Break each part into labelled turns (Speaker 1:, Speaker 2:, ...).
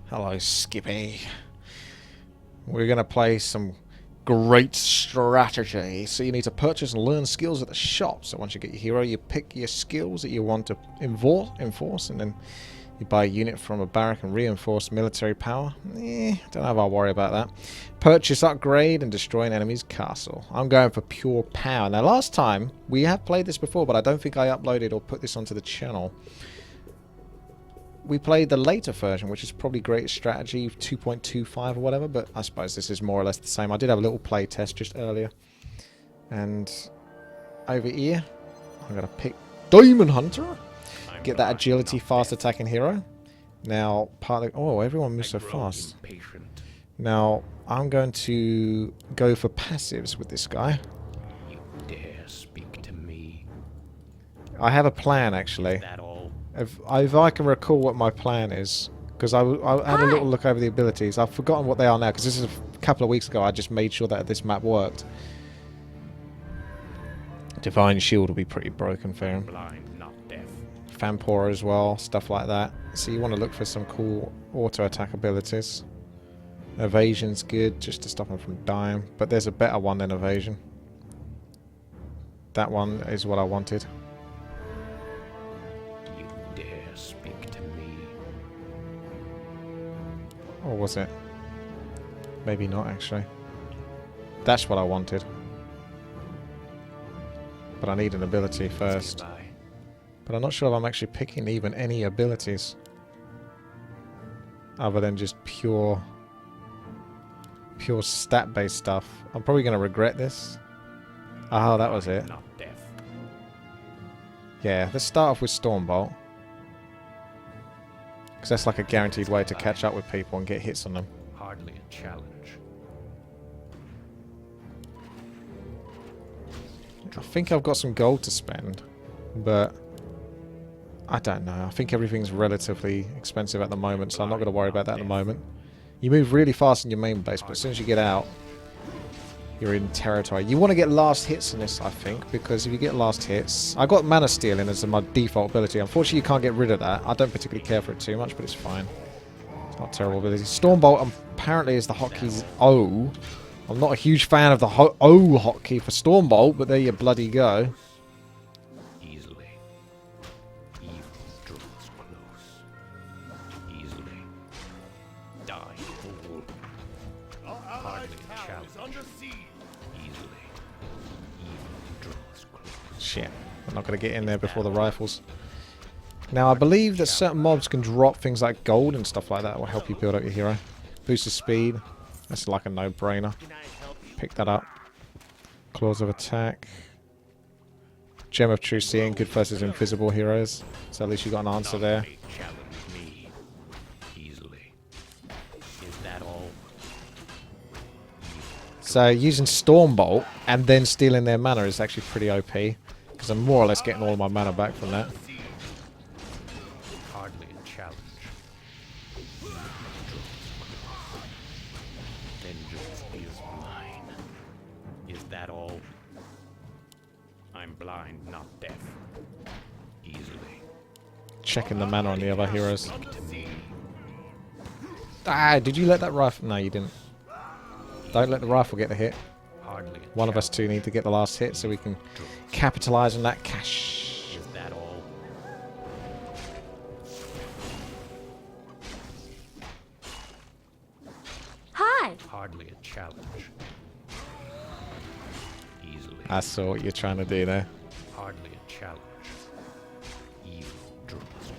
Speaker 1: Hello, Skippy. We're going to play some great strategy. So you need to purchase and learn skills at the shop. So once you get your hero, you pick your skills that you want to enforce, and then you buy a unit from a barrack and reinforce military power. Don't know if I'll worry about that. Purchase, upgrade, and destroy an enemy's castle. I'm going for pure power. Now, last time, we have played this before, but I don't think I uploaded or put this onto the channel. We played the later version, which is probably great strategy 2.25 or whatever, but I suppose this is more or less the same. I did have a little play test just earlier. And over here, I'm going to pick Diamond Hunter. Get that agility, fast attacking hero. Now, oh, everyone moves so fast. Now, I'm going to go for passives with this guy.
Speaker 2: You dare speak to me?
Speaker 1: I have a plan, actually. If I can recall what my plan is, because I had a little look over the abilities. I've forgotten what they are now, because this is a couple of weeks ago. I just made sure that this map worked. Divine Shield will be pretty broken for him. Vampora as well, stuff like that. So you want to look for some cool auto attack abilities. Evasion's good, just to stop him from dying. But there's a better one than evasion. That one is what I wanted.
Speaker 2: You dare speak to me?
Speaker 1: Or was it? Maybe not, actually. That's what I wanted. But I need an ability first. But I'm not sure if I'm actually picking even any abilities. Other than just pure stat-based stuff. I'm probably going to regret this. Oh, that was it. Yeah, let's start off with Stormbolt. Because that's like a guaranteed way to catch up with people and get hits on them.
Speaker 2: Hardly a challenge.
Speaker 1: I think I've got some gold to spend, but I don't know. I think everything's relatively expensive at the moment, so I'm not going to worry about that at the moment. You move really fast in your main base, but as soon as you get out, you're in territory. You want to get last hits in this, I think, because if you get last hits... I got Mana Stealing as my default ability. Unfortunately, you can't get rid of that. I don't particularly care for it too much, but it's fine. It's not a terrible ability. Stormbolt apparently is the hotkeys O. I'm not a huge fan of the O hotkey for Stormbolt, but there you bloody go.
Speaker 2: Easily. Evil draws close. Easily. Die, fool. Hardly a challenge. Easily. Evil draws close.
Speaker 1: Shit. I'm not going to get in there before the rifles. Now, I believe that certain mobs can drop things like gold and stuff like that will help you build up your hero. Boost the speed. That's like a no-brainer. Pick that up. Claws of Attack. Gem of True Seeing, good versus invisible heroes. So at least you got an answer there. So using Stormbolt and then stealing their mana is actually pretty OP. Because I'm more or less getting all of my mana back from that.
Speaker 2: Hardly a challenge. Vengeance is mine. Is that all? I'm blind, not deaf. Easily.
Speaker 1: Checking the mana on the other heroes. Ah, did you let that rifle... No, you didn't. Don't let the rifle get the hit. One of us two need to get the last hit so we can capitalize on that cash.
Speaker 2: Is that all?
Speaker 3: Hi.
Speaker 2: Hardly a challenge. Easily.
Speaker 1: I saw what you're trying to do there.
Speaker 2: Hardly a challenge. Evil draws close.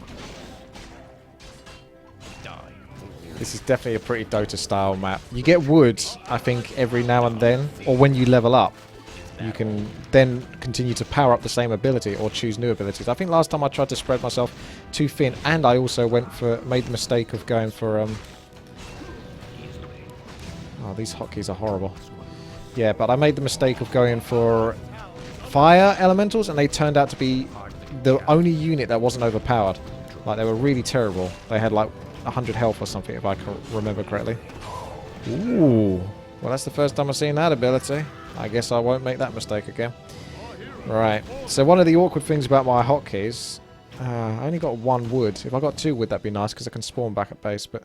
Speaker 2: Die.
Speaker 1: This is definitely a pretty Dota style map. You get wood, I think, every now and then, or when you level up. You can then continue to power up the same ability or choose new abilities. I think last time I tried to spread myself too thin, and I also made the mistake of going for oh, these hotkeys are horrible. Yeah, but I made the mistake of going for fire elementals, and they turned out to be the only unit that wasn't overpowered. Like, they were really terrible. They had like 100 health or something, if I can remember correctly. Ooh. Well, that's the first time I've seen that ability. I guess I won't make that mistake again. Right. So one of the awkward things about my hotkeys... I only got one wood. If I got two wood, that'd be nice, because I can spawn back at base, but...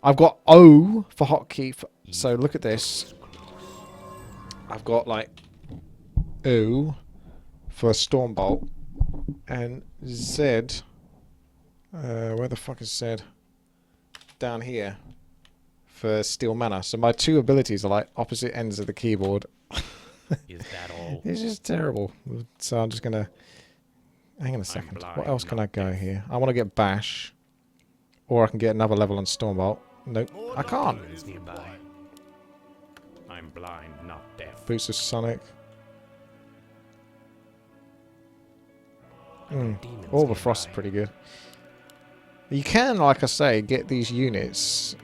Speaker 1: I've got O for hotkey. So look at this. I've got like O for Stormbolt and Z. Where the fuck is Z? Down here for Steel Mana. So my two abilities are like opposite ends of the keyboard.
Speaker 2: Is that all?
Speaker 1: It's just terrible. So I'm just gonna hang on a second. What else can I go here? I want to get Bash, or I can get another level on Stormbolt. Nope, I can't.
Speaker 2: Demons nearby. I'm blind, not deaf.
Speaker 1: Boots of Sonic. Orb of Frost is pretty good. You can, like I say, get these units.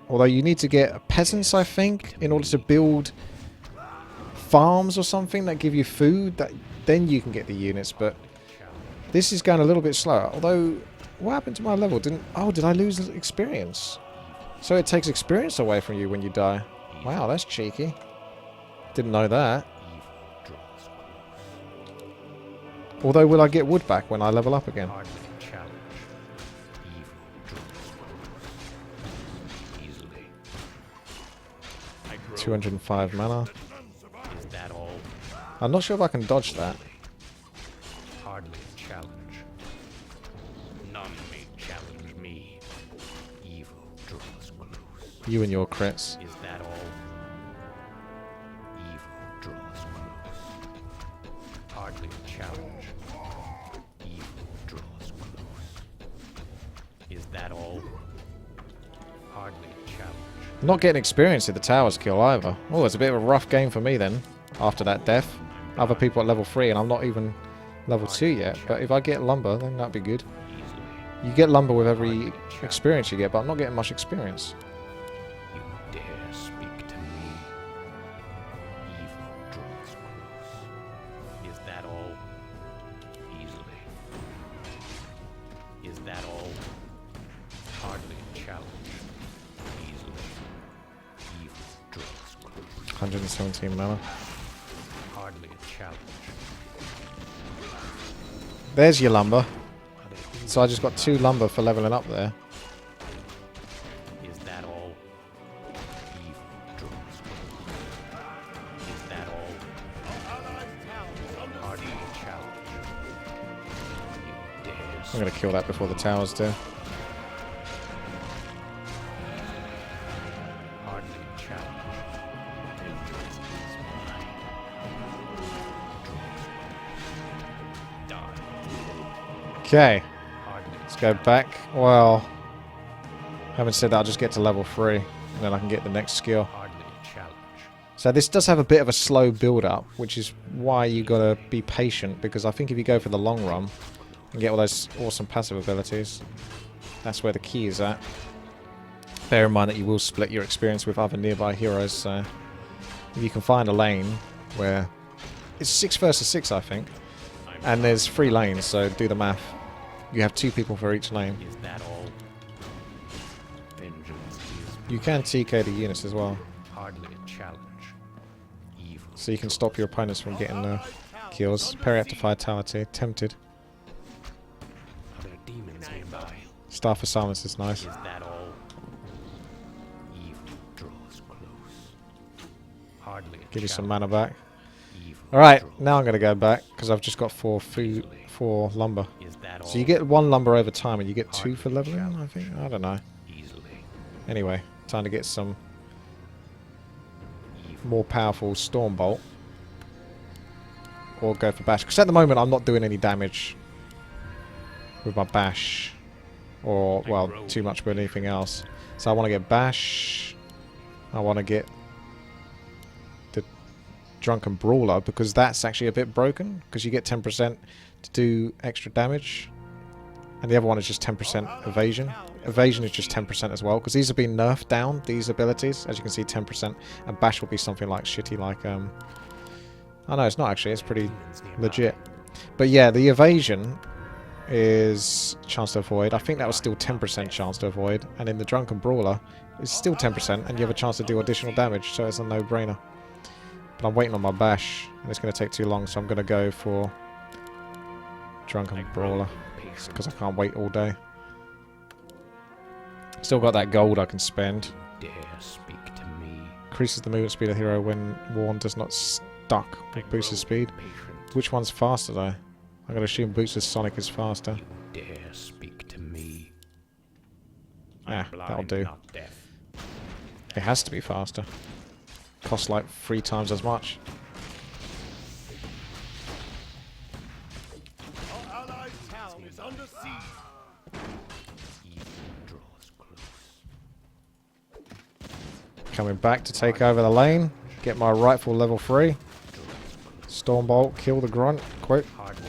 Speaker 1: Although you need to get peasants, I think, in order to build farms or something that give you food. Then you can get the units, but this is going a little bit slower. Although, what happened to my level? Did I lose experience? So it takes experience away from you when you die. Wow, that's cheeky. Didn't know that. Although, will I get wood back when I level up again? 205 mana.
Speaker 2: Is that all?
Speaker 1: I'm not sure if I can dodge that.
Speaker 2: Hardly a challenge. None may challenge me. Evil draws close.
Speaker 1: You and your crits.
Speaker 2: Is that all? Evil draws close. Hardly a challenge. Evil draws close. Is that all? Hardly a challenge.
Speaker 1: Not getting experience at the towers kill either. Oh, it's a bit of a rough game for me then, after that death. Other people at level 3 and I'm not even level 2 yet. But if I get lumber, then that'd be good. You get lumber with every experience you get, but I'm not getting much experience.
Speaker 2: You dare speak to me. Evil draws close. Is that all? Easily. Is that all? Hardly a challenge.
Speaker 1: 117 mana.
Speaker 2: Hardly a challenge.
Speaker 1: There's your lumber. So I just got 2 lumber for leveling up there.
Speaker 2: Is that all? Evil draws close. Is that all? Hardly a challenge. You dare
Speaker 1: I'm going to kill that before the towers do.
Speaker 2: hardly a challenge. Vengeance is mine. Die.
Speaker 1: Okay,
Speaker 2: Hardly a
Speaker 1: let's go back. Well, having said that, I'll just get to level 3. And then I can get the next skill.
Speaker 2: hardly a challenge.
Speaker 1: So this does have a bit of a slow build-up, which is why you got to be patient. Because I think if you go for the long run and get all those awesome passive abilities, that's where the key is at. Bear in mind that you will split your experience with other nearby heroes, so if you can find a lane where it's 6 versus 6, I think, and there's 3 lanes, so do the math. You have 2 people for each lane.
Speaker 2: Is that all? Vengeance is
Speaker 1: You can TK the units as well,
Speaker 2: hardly a challenge. Evil.
Speaker 1: so you can stop your opponents from getting kills. Parry up to vitality. Tempted.
Speaker 2: Are there demons nearby?
Speaker 1: Staff of Silence is nice.
Speaker 2: Is that all? Evil draws close. Hardly a
Speaker 1: Give you some
Speaker 2: challenge.
Speaker 1: mana back.
Speaker 2: Evil
Speaker 1: Alright,
Speaker 2: draws
Speaker 1: now I'm going to go back, because I've just got 4 food, 4 lumber.
Speaker 2: Is that all?
Speaker 1: So you get 1 lumber over time, and you get 2 for leveling, I think? I don't know.
Speaker 2: Easily.
Speaker 1: Anyway, time to get some
Speaker 2: Evil.
Speaker 1: more powerful Stormbolt. Or go for Bash. Because at the moment I'm not doing any damage with my Bash. Or, well, too much with anything else. So I want to get Bash. I want to get the Drunken Brawler, because that's actually a bit broken. Because you get 10% to do extra damage. And the other one is just 10% evasion. Evasion is just 10% as well, because these have been nerfed down, these abilities. As you can see, 10%. And Bash will be something like shitty, like, oh no, it's not actually, it's pretty
Speaker 2: Demons nearby.
Speaker 1: legit. But yeah, the evasion is chance to avoid. I think that was still 10% chance to avoid. And in the Drunken Brawler, it's still 10%, and you have a chance to do additional damage, so it's a no-brainer. But I'm waiting on my Bash, and it's going to take too long, so I'm going to go for Drunken Brawler, because I can't wait all day. Still got that gold I can spend.
Speaker 2: Dare speak to me.
Speaker 1: Increases the movement speed of the hero when worn does not stuck with boosted speed.
Speaker 2: Patient.
Speaker 1: Which one's faster though? I'm gonna assume boosted Sonic is faster.
Speaker 2: You dare speak to me.
Speaker 1: Ah,
Speaker 2: I'm
Speaker 1: that'll
Speaker 2: blind,
Speaker 1: do.
Speaker 2: not deaf.
Speaker 1: It has to be faster. Costs like 3 times as much.
Speaker 3: Our allied town is under siege.
Speaker 2: Evil draws close.
Speaker 1: Coming back to take over the lane. Get my rifle level 3. Stormbolt, kill the grunt quick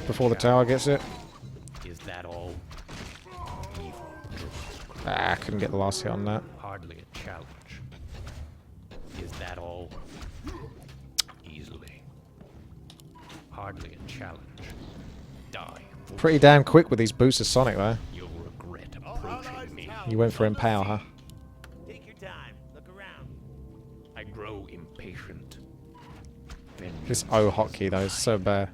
Speaker 1: before the tower gets it.
Speaker 2: Is that all? Evil draws close.
Speaker 1: Ah, couldn't get the last hit on that.
Speaker 2: Hardly a challenge. Is that all? Easily. Hardly a challenge. Die.
Speaker 1: Pretty damn quick with these boosted Sonic though.
Speaker 2: You'll regret approaching me.
Speaker 1: You went for Empower, huh?
Speaker 3: Take your time. Look around.
Speaker 2: I grow impatient.
Speaker 1: This O hotkey though is so bad.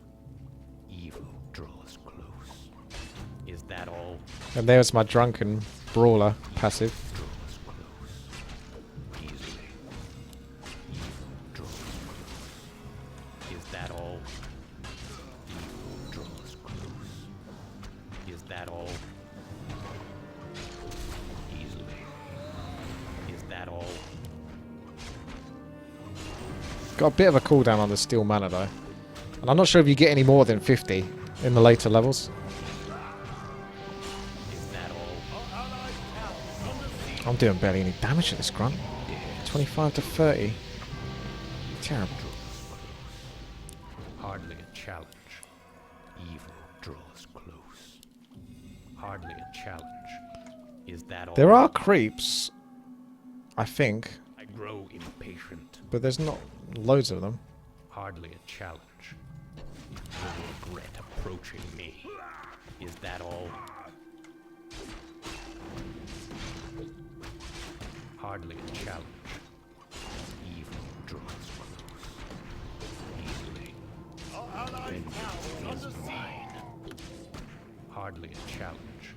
Speaker 2: Evil draws close. Is that all?
Speaker 1: And there's my drunken brawler passive.
Speaker 2: Draws close. Easily. Evil draws close. Is that all? Evil draws close. Is that all? Easily. Is that all?
Speaker 1: Got a bit of a cooldown on the steel mana though. And I'm not sure if you get any more than 50 in the later levels.
Speaker 2: Is that all?
Speaker 3: Our allied town is under siege.
Speaker 1: I'm doing barely any damage at this grunt. 25 to 30. Terrible.
Speaker 2: Hardly a challenge. Evil draws close. Hardly a challenge. Is that all?
Speaker 1: There are creeps, I think,
Speaker 2: I grow impatient.
Speaker 1: but there's not loads of them.
Speaker 2: Hardly a challenge. You'll regret approaching me. Is that all? Hardly a challenge. Evil draws close. Easily.
Speaker 3: Our allied town is under siege.
Speaker 2: Mine. Hardly a challenge.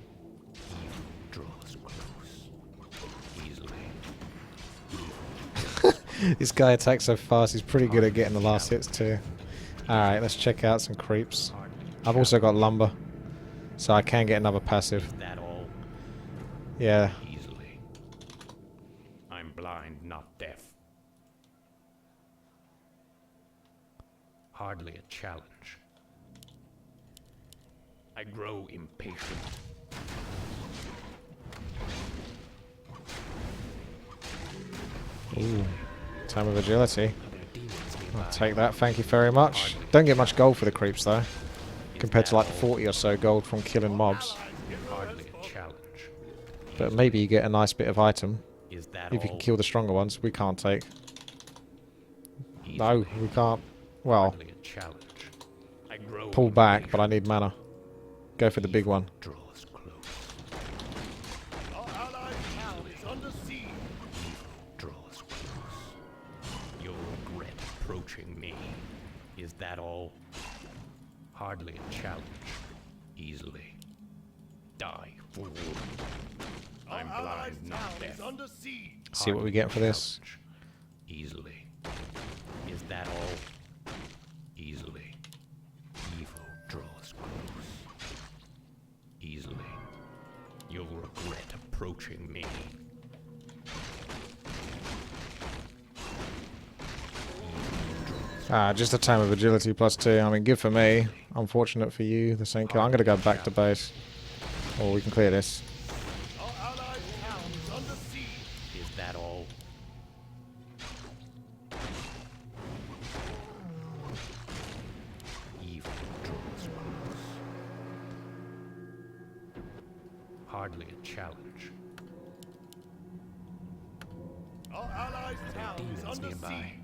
Speaker 2: Evil draws close. Easily.
Speaker 1: This guy attacks so fast, he's pretty good at getting the last hits too. Alright, let's check out some creeps. I've also got lumber, so I can get another passive.
Speaker 2: Is that all?
Speaker 1: Yeah,
Speaker 2: Easily. I'm blind, not deaf. Hardly a challenge. I grow impatient.
Speaker 1: ooh, time of agility. I'll take that, thank you very much. Don't get much gold for the creeps though, compared to like 40 or so gold from killing mobs.
Speaker 2: Hardly a challenge.
Speaker 1: But maybe you get a nice bit of item
Speaker 2: Is that
Speaker 1: if you
Speaker 2: all?
Speaker 1: can kill the stronger ones. We can't take.
Speaker 2: Easily.
Speaker 1: No, we can't. Well,
Speaker 2: Hardly a challenge. I grow
Speaker 1: pull back,
Speaker 2: impatient.
Speaker 1: but I need mana. Go for the big one.
Speaker 2: Draws close.
Speaker 3: Our allied town is under siege.
Speaker 2: Draws close. You'll regret approaching me. Is that all? Hardly a challenge. Easily. Die, fool. I'm
Speaker 3: Our allied
Speaker 2: blind,
Speaker 3: town
Speaker 2: not
Speaker 3: is
Speaker 2: deaf.
Speaker 3: under siege.
Speaker 1: See what we get for this.
Speaker 2: Easily. Is that all? Easily. Evil draws close. Easily. You'll regret approaching me.
Speaker 1: Ah, just a time of agility +2. I mean, good for me. Unfortunate for you, the same kill. I'm going to go back to base. Or we can clear this.
Speaker 3: Our allied town is under siege.
Speaker 2: Is that all? Evil draws close. Hardly a challenge.
Speaker 3: Our allied town is
Speaker 2: Demons
Speaker 3: under
Speaker 2: nearby.
Speaker 3: siege.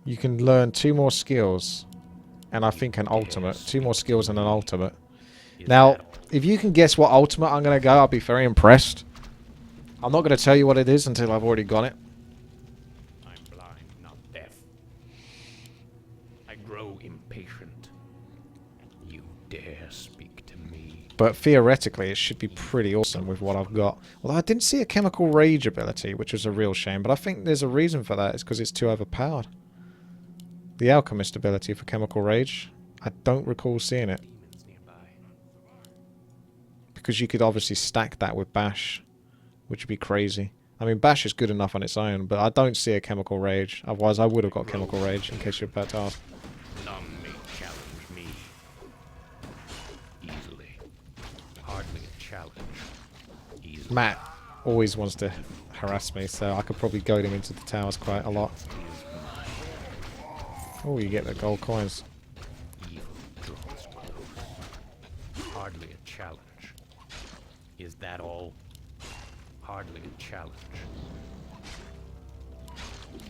Speaker 1: You can learn 2 more skills. And I think an ultimate. 2 more skills and an ultimate.
Speaker 2: Is
Speaker 1: Now,
Speaker 2: that all?
Speaker 1: if you can guess what ultimate I'm going to go, I'll be very impressed. I'm not going to tell you what it is until I've already got it.
Speaker 2: I'm blind, not deaf. I grow impatient. You dare speak to me.
Speaker 1: But theoretically, it should be pretty awesome with what I've got. Although I didn't see a chemical rage ability, which was a real shame. But I think there's a reason for that. It's because it's too overpowered. The alchemist ability for chemical rage, I don't recall seeing it.
Speaker 2: Demons nearby.
Speaker 1: Because you could obviously stack that with bash, which would be crazy. I mean, bash is good enough on its own, but I don't see a chemical rage. Otherwise, I would have got chemical rage, in case you're about to ask.
Speaker 2: None may challenge me. Easily. Hardly a challenge. Easily.
Speaker 1: Matt always wants to harass me, so I could probably goad him into the towers quite a lot. Oh, you get the gold coins.
Speaker 2: Evil draws close. Hardly a challenge. Is that all? Hardly a challenge.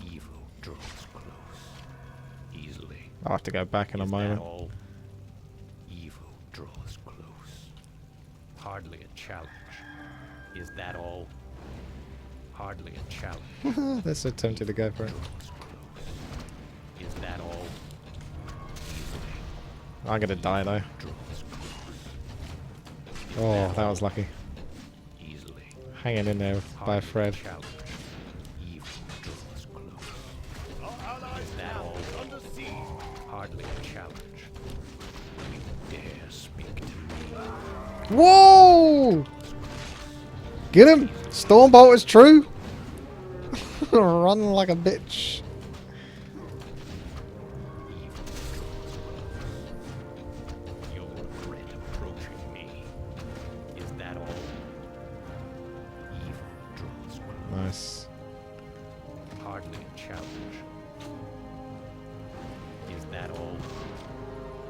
Speaker 2: Evil draws close. Easily.
Speaker 1: I'll have to go back in a
Speaker 2: Is that
Speaker 1: moment.
Speaker 2: all? Evil draws close. Hardly a challenge. Is that all? Hardly a challenge.
Speaker 1: They're so tempted to go for it.
Speaker 2: Draws close. Is that all? Easily.
Speaker 1: I'm gonna die though.
Speaker 2: Draws close.
Speaker 1: Oh, that was lucky.
Speaker 2: Easily.
Speaker 1: Hanging in there by a thread.
Speaker 2: Challenge. Evil draws close.
Speaker 3: Our allies'
Speaker 2: Is that
Speaker 3: town
Speaker 2: all?
Speaker 3: is under siege.
Speaker 2: Hardly a challenge. You dare speak to me.
Speaker 1: Whoa! Get him! Stormbolt is true! Run like a bitch.
Speaker 2: Evil draws close. You'll regret approaching me. Is that all? Evil draws close.
Speaker 1: Nice.
Speaker 2: Hardly a challenge. Is that all?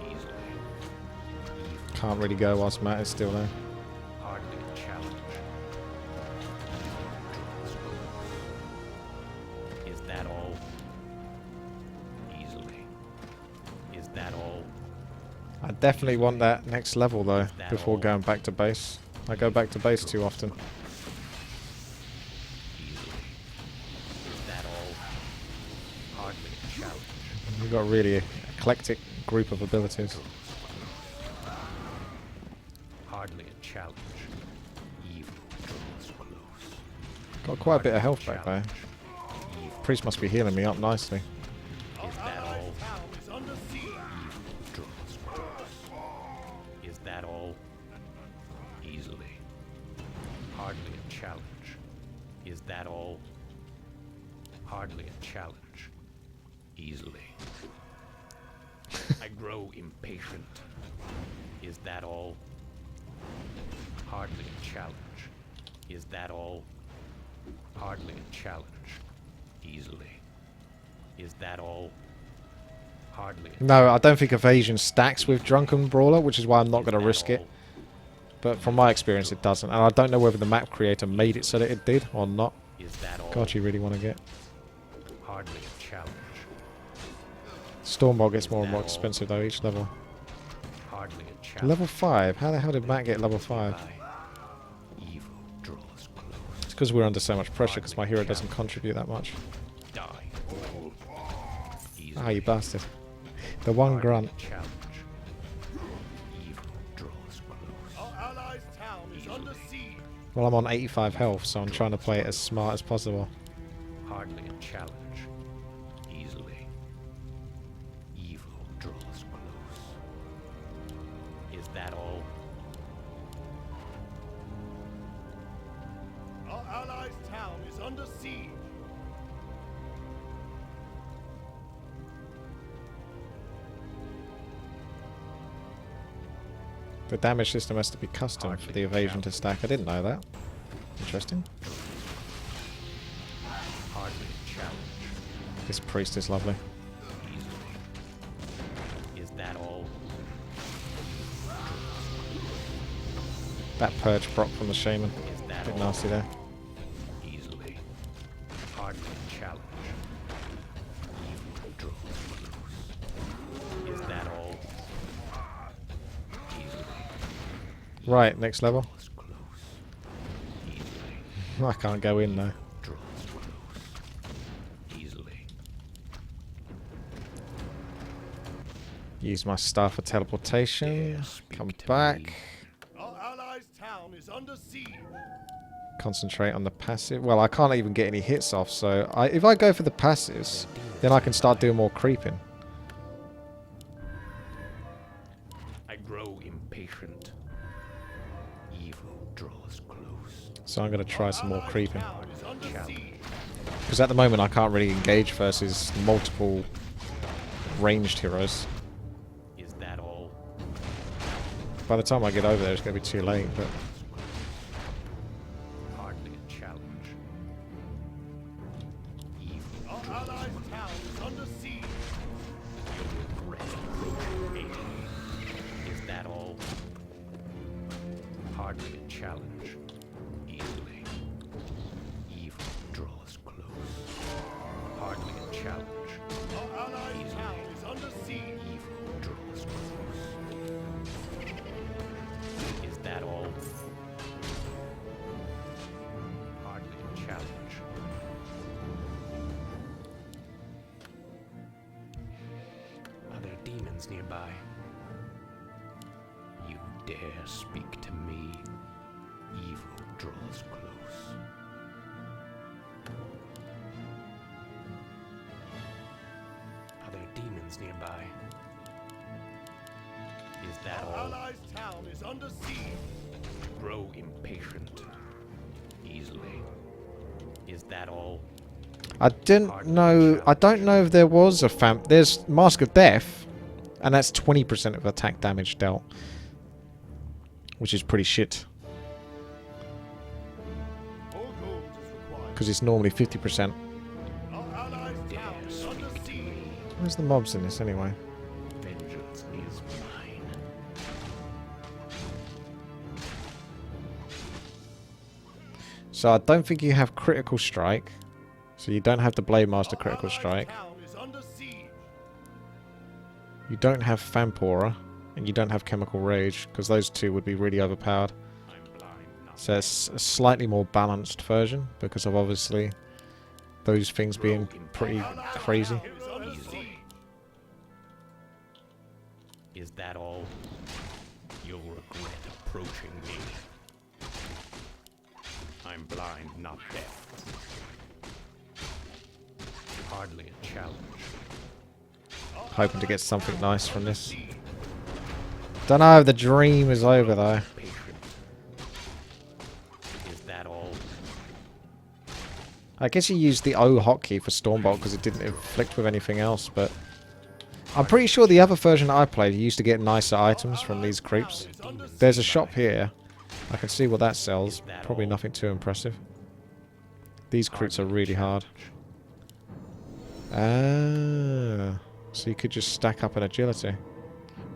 Speaker 2: Easily. Evil
Speaker 1: Can't really go whilst Matt is still there.
Speaker 2: hardly a challenge. Evil draws close. Is that all? Easily. Is that all?
Speaker 1: I definitely want that next level though,
Speaker 2: that
Speaker 1: before
Speaker 2: all?
Speaker 1: going back to base. I go back to base too often.
Speaker 2: Easily. Is that all? Hardly a challenge.
Speaker 1: We've got a really eclectic group of abilities.
Speaker 2: Hardly a challenge. Evil draws close.
Speaker 1: Got quite a bit of health back there.
Speaker 2: Evil
Speaker 1: Priest must be healing me up nicely.
Speaker 2: is that all?
Speaker 3: Allies' town is under siege.
Speaker 2: Draws close. Is that all? Easily. Hardly a challenge. Is that all? Hardly a challenge. Easily. I grow impatient. Is that all? Hardly a challenge. Is that all? Hardly a challenge. Easily. Is that all? Hardly a
Speaker 1: No, I don't think evasion stacks with Drunken Brawler, which is why I'm not going to risk it. But from my experience, it doesn't. And I don't know whether the map creator made it so that it did or not.
Speaker 2: Is that all?
Speaker 1: God, you really want to get...
Speaker 2: Hardly a challenge.
Speaker 1: Stormbolt gets more and more expensive though each level.
Speaker 2: Hardly a challenge.
Speaker 1: Level 5? How the hell did Matt get level 5?
Speaker 2: Evil draws close.
Speaker 1: It's because we're under so much pressure because my hero doesn't contribute that much.
Speaker 2: Die.
Speaker 1: Ah, you bastard. The one grunt.
Speaker 2: Challenge. Evil draws close.
Speaker 3: Our allies' town is under siege.
Speaker 1: Well, I'm on 85 health, so I'm trying to play it as smart as possible.
Speaker 2: Hardly a challenge. Easily. Evil draws close. Is that all?
Speaker 3: Our allies' town is under siege.
Speaker 1: The damage system has to be custom for the evasion to stack. I didn't know that. Interesting.
Speaker 2: Hardly a challenge.
Speaker 1: This priest is lovely.
Speaker 2: Easily. Is that all?
Speaker 1: That purge proc from the shaman.
Speaker 2: Is that
Speaker 1: Bit
Speaker 2: all?
Speaker 1: nasty there.
Speaker 2: Easily. Hardly a challenge. Evil draws close. Is that all? Easily.
Speaker 1: Right, next level.
Speaker 2: Draws close. Easily.
Speaker 1: I can't go in though.
Speaker 2: Draws close. Easily.
Speaker 1: Use my staff for teleportation.
Speaker 2: Dare speak
Speaker 1: Come
Speaker 2: to
Speaker 1: back.
Speaker 2: me.
Speaker 3: Our under siege.
Speaker 1: Concentrate on the passive. Well, I can't even get any hits off, so if I go for the passives, then I can start doing more creeping.
Speaker 2: I grow impatient. Evil draws close.
Speaker 1: So I'm going to try some more creeping.
Speaker 3: Town is under siege.
Speaker 1: Because at the moment I can't really engage versus multiple ranged heroes.
Speaker 2: Is that all?
Speaker 1: By the time I get over there, it's going to be too late, but...
Speaker 2: Hardly a challenge. Evil
Speaker 3: Our
Speaker 2: draws
Speaker 3: allies' town is under siege.
Speaker 2: You'll regret approaching me. Is that all? Hardly a challenge. Easily. Evil draws close. Hardly a challenge.
Speaker 3: Our allies' town is under siege.
Speaker 2: Evil draws close. Is that all? Hardly a challenge. Are there demons nearby? You dare speak to me? Evil draws close. Are there demons nearby? Is that
Speaker 3: Our
Speaker 2: all?
Speaker 3: allies' town is under siege.
Speaker 2: Grow impatient. Easily. Is that all?
Speaker 1: I didn't know... I don't know if there was a There's Mask of Death, and that's 20% of attack damage dealt. Which is pretty shit.
Speaker 3: More gold is required.
Speaker 1: Because it's normally 50%.
Speaker 3: Our allies' town is under siege.
Speaker 1: Where's the mobs in this anyway?
Speaker 2: Vengeance is mine.
Speaker 1: So I don't think you have Critical Strike. So you don't have the Blade Master
Speaker 3: Our
Speaker 1: Critical
Speaker 3: allies'
Speaker 1: Strike.
Speaker 3: town is under siege.
Speaker 1: You don't have Vampora. And you don't have Chemical Rage. Because those two would be really overpowered.
Speaker 2: I'm blind, not
Speaker 1: So it's a slightly more balanced version. Because of obviously those things being pretty crazy.
Speaker 3: Is under siege.
Speaker 2: Is that all? You'll regret approaching me. I'm blind, not deaf. Hardly a challenge.
Speaker 1: Hoping to get something nice from this. Don't know if the dream is over though.
Speaker 2: Patient. Is that all?
Speaker 1: I guess you used the O hotkey for Stormbolt because it didn't inflict with anything else, but... I'm pretty sure the other version I played, you used to get nicer items from these creeps. There's a shop here. I can see what that sells. Probably nothing too impressive. These creeps are really hard. Ah, so you could just stack up an agility.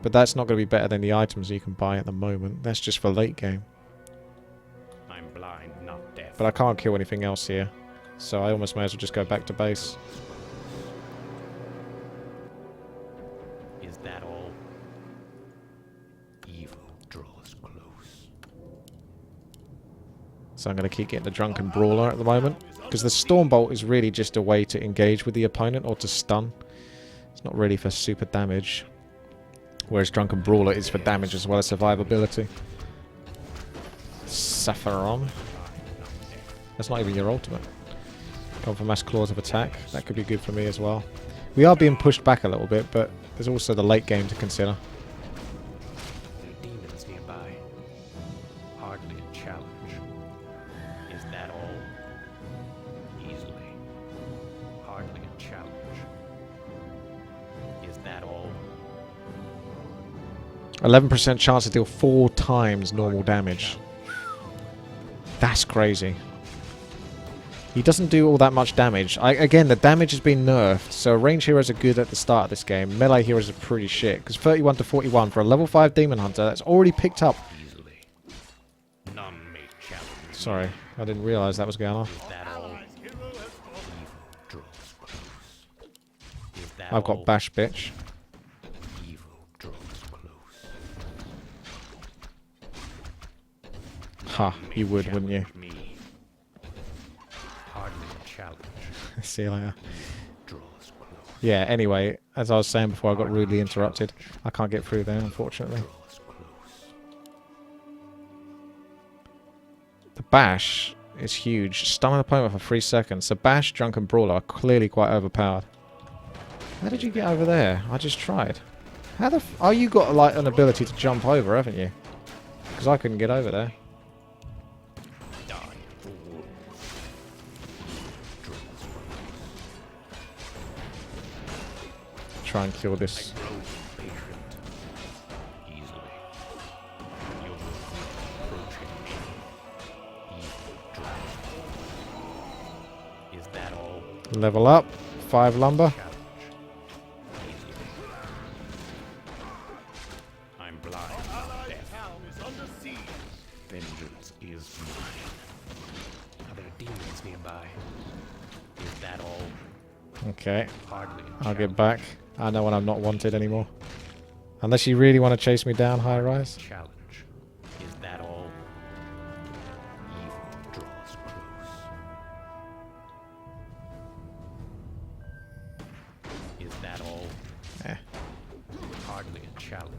Speaker 1: But that's not going to be better than the items you can buy at the moment. That's just for late game.
Speaker 2: I'm blind, not deaf.
Speaker 1: But I can't kill anything else here. So I almost may as well just go back to base.
Speaker 2: Is that all? Evil draws close.
Speaker 1: So I'm going to keep getting the Drunken Brawler at the moment. Because the Stormbolt is really just a way to engage with the opponent or to stun. It's not really for super damage. Whereas Drunken Brawler is for damage as well as survivability. Saffron. That's not even your ultimate. Going for Mass Claws of Attack. That could be good for me as well. We are being pushed back a little bit, but there's also the late game to consider.
Speaker 2: There are demons nearby. Hardly a challenge. Is that all? Easily. Hardly a challenge. Is that all?
Speaker 1: 11% chance to deal 4 times normal damage. That's crazy. He doesn't do all that much damage. Again, the damage has been nerfed, so range heroes are good at the start of this game. Melee heroes are pretty shit, because 31 to 41 for a level 5 Demon Hunter, that's already picked up.
Speaker 2: Easily. None may challenge.
Speaker 1: Sorry, I didn't realise that was going on.
Speaker 2: Is that all?
Speaker 3: Allies' hero has fallen.
Speaker 2: Evil draws close. Is that
Speaker 1: I've
Speaker 2: all?
Speaker 1: got Bash Bitch.
Speaker 2: Evil draws close.
Speaker 1: Ha, you would, wouldn't you?
Speaker 2: Challenge me. Hardly a challenge.
Speaker 1: See you later.
Speaker 2: Draws close.
Speaker 1: Yeah, anyway, as I was saying before, I got rudely interrupted. I can't get through there, unfortunately.
Speaker 2: Draws close.
Speaker 1: Bash is huge. Stun an opponent for 3 seconds. So Bash, Drunk, and Brawler are clearly quite overpowered. How did you get over there? I just tried. How the f... Oh, you got like an ability to jump over, haven't you? Because I couldn't get over there. Try and kill this. Level up. 5 lumber.
Speaker 2: I'm blind. Vengeance is mine. Are there demons nearby? Is that all?
Speaker 1: Okay.
Speaker 2: Hardly.
Speaker 1: I'll get back. I know when I'm not wanted anymore. Unless you really want to chase me down, high rise.
Speaker 2: Challenge. Is that all? Evil draws close. Is that all?
Speaker 1: Eh.
Speaker 2: Hardly a challenge.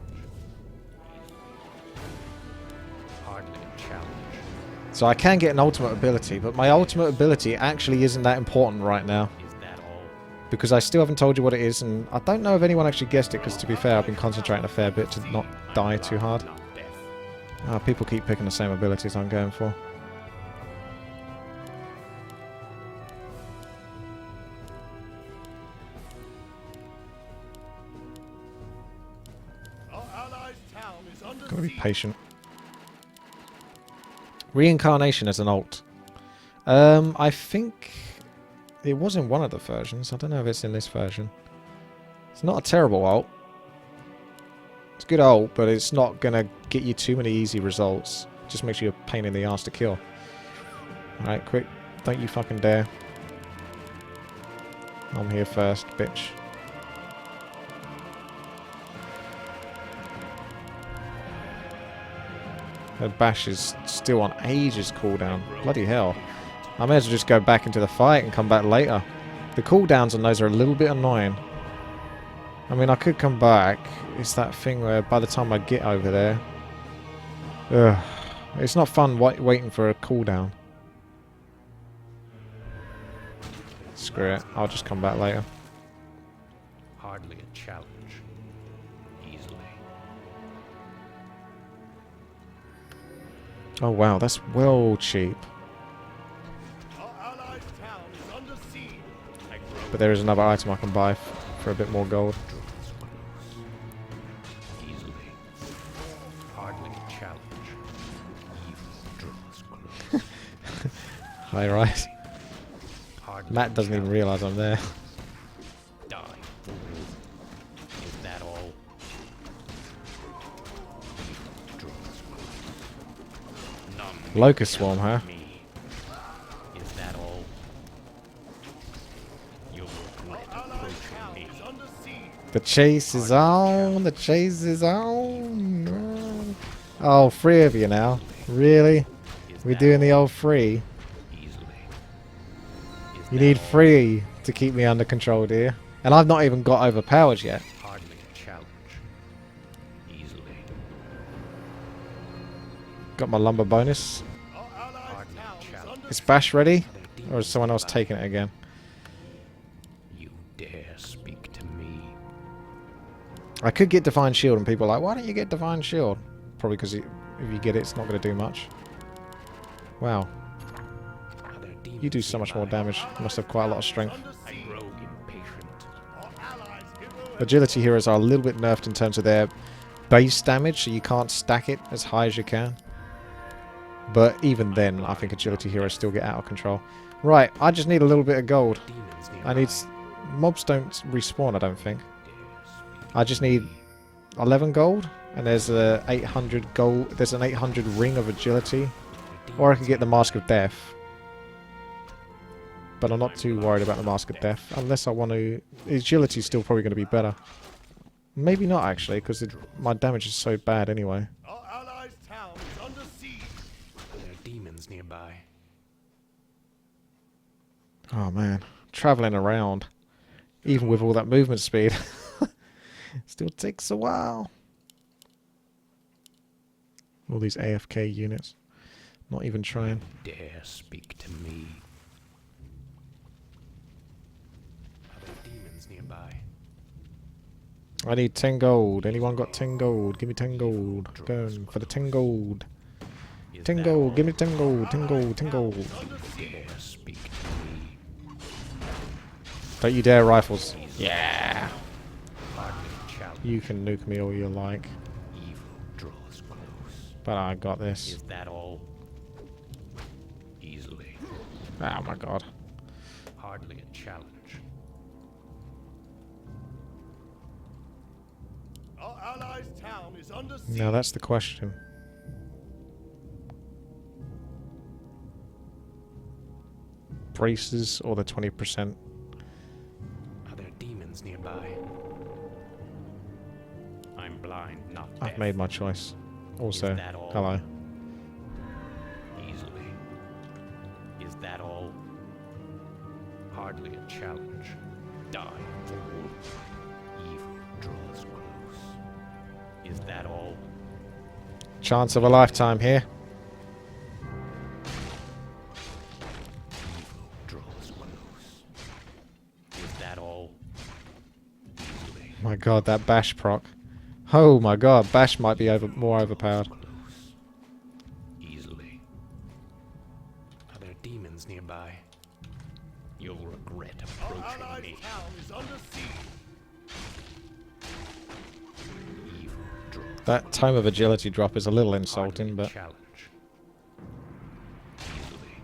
Speaker 2: Hardly a challenge.
Speaker 1: So I can get an ultimate ability, but my ultimate ability actually isn't that important right now.
Speaker 2: Is that all?
Speaker 1: Because I still haven't told you what it is, and I don't know if anyone actually guessed it, because to be fair, I've been concentrating a fair bit to not die too hard.
Speaker 2: Not death.
Speaker 1: People keep picking the same abilities I'm going for.
Speaker 3: Our allies' town is under
Speaker 1: Gotta be
Speaker 3: siege.
Speaker 1: patient. Reincarnation as an alt. I think it was in one of the versions. I don't know if it's in this version. It's not a terrible alt. It's a good alt, but it's not gonna get you too many easy results. Just makes you a pain in the ass to kill. Alright, quick. Don't you fucking dare. I'm here first, bitch. Her bash is still on ages cooldown. Bloody hell. I may as well just go back into the fight and come back later. The cooldowns on those are a little bit annoying. I mean, I could come back. It's that thing where by the time I get over there... Ugh. It's not fun waiting for a cooldown. Screw it. I'll just come back later.
Speaker 2: Hardly a challenge. Easily.
Speaker 1: Oh wow, that's well cheap.
Speaker 3: Our allies' town is under siege.
Speaker 1: But there is another item I can buy for a bit more gold.
Speaker 2: Easily. Hardly a challenge. Evil draws close.
Speaker 1: Hi, right.
Speaker 2: Hardly
Speaker 1: Matt
Speaker 2: a
Speaker 1: doesn't even
Speaker 2: challenge.
Speaker 1: realise I'm there.
Speaker 2: Die, fool. Is that all? Evil draws close. None may
Speaker 1: Locust Swarm, huh?
Speaker 2: challenge me. Is that all? You will regret
Speaker 3: Our allies' town
Speaker 2: approaching me.
Speaker 3: is under siege.
Speaker 1: The chase is on. The chase is on. Oh, 3 of you now. Really?
Speaker 2: Is
Speaker 1: We're
Speaker 2: that
Speaker 1: doing the
Speaker 2: all?
Speaker 1: old 3.
Speaker 2: Easily. Is
Speaker 1: You
Speaker 2: that
Speaker 1: need
Speaker 2: all?
Speaker 1: 3 to keep me under control, dear. And I've not even got overpowered yet.
Speaker 2: Hardly a challenge. Easily.
Speaker 1: Got my lumber bonus.
Speaker 3: Our allies'
Speaker 2: Hardly a
Speaker 3: town is
Speaker 2: challenge.
Speaker 3: under
Speaker 1: Is Bash ready?
Speaker 2: Are there
Speaker 1: Or
Speaker 2: demons
Speaker 1: is someone else
Speaker 2: nearby?
Speaker 1: taking it again?
Speaker 2: You dare speak to me?
Speaker 1: I could get Divine Shield, and people are like, why don't you get Divine Shield? Probably because if you get it, it's not going to do much. Wow.
Speaker 2: Are there
Speaker 1: You
Speaker 2: demons
Speaker 1: do so much more
Speaker 2: nearby?
Speaker 1: damage. You must have quite a lot of strength.
Speaker 3: under
Speaker 2: I
Speaker 3: siege.
Speaker 2: grow impatient.
Speaker 3: Our allies' hero
Speaker 1: Agility heroes are a little bit nerfed in terms of their base damage, so you can't stack it as high as you can. But even then, I think agility heroes still get out of control. Right, I just need a little bit of gold.
Speaker 2: Demons
Speaker 1: I need...
Speaker 2: nearby.
Speaker 1: Mobs don't respawn, I don't think.
Speaker 2: Dare speak
Speaker 1: I just need 11 gold, and there's a 800 gold. There's an 800 ring of agility, or I could get the Mask of Death. But I'm not too worried about the Mask of Death, unless I want to. Agility's still probably going to be better. Maybe not actually, because my damage is so bad anyway.
Speaker 3: Our allies' town is under siege.
Speaker 2: Are there demons nearby?
Speaker 1: Oh man, traveling around, even with all that movement speed, still takes a while. All these AFK units. Not even trying.
Speaker 2: Dare speak to me. Are there demons nearby?
Speaker 1: I need 10 gold. Anyone got 10 gold? Give me 10 gold. Going for the 10 gold. 10 gold. Give me 10 gold. 10 gold. 10 gold.
Speaker 2: Dare speak to me.
Speaker 1: Don't you dare, rifles. Yeah.
Speaker 2: Hardly a challenge.
Speaker 1: You can nuke me all you like.
Speaker 2: Evil draws close.
Speaker 1: But I got this.
Speaker 2: Is that all? Easily.
Speaker 1: Oh my god.
Speaker 2: Hardly a challenge.
Speaker 3: Our allies' town is under siege.
Speaker 1: Now that's the question. Braces or the 20%?
Speaker 2: Are there demons nearby? I'm blind, not deaf.
Speaker 1: I've made my choice. Also,
Speaker 2: that all?
Speaker 1: hello.
Speaker 2: Easily. Is that all? Hardly a challenge. Die, fool. Evil draws close. Is that all?
Speaker 1: Chance of a lifetime here.
Speaker 2: Evil draws close. Is that all? Easily.
Speaker 1: My god, that bash proc. Oh my god, bash might be more overpowered.
Speaker 2: Close. Easily. Are there demons nearby? You'll regret
Speaker 3: Our
Speaker 2: approaching
Speaker 3: allies'
Speaker 2: me.
Speaker 3: town is under siege.
Speaker 2: Evil draws
Speaker 1: That time of agility drop is a little
Speaker 2: Hardly
Speaker 1: insulting,
Speaker 2: a
Speaker 1: but
Speaker 2: challenge. Easily.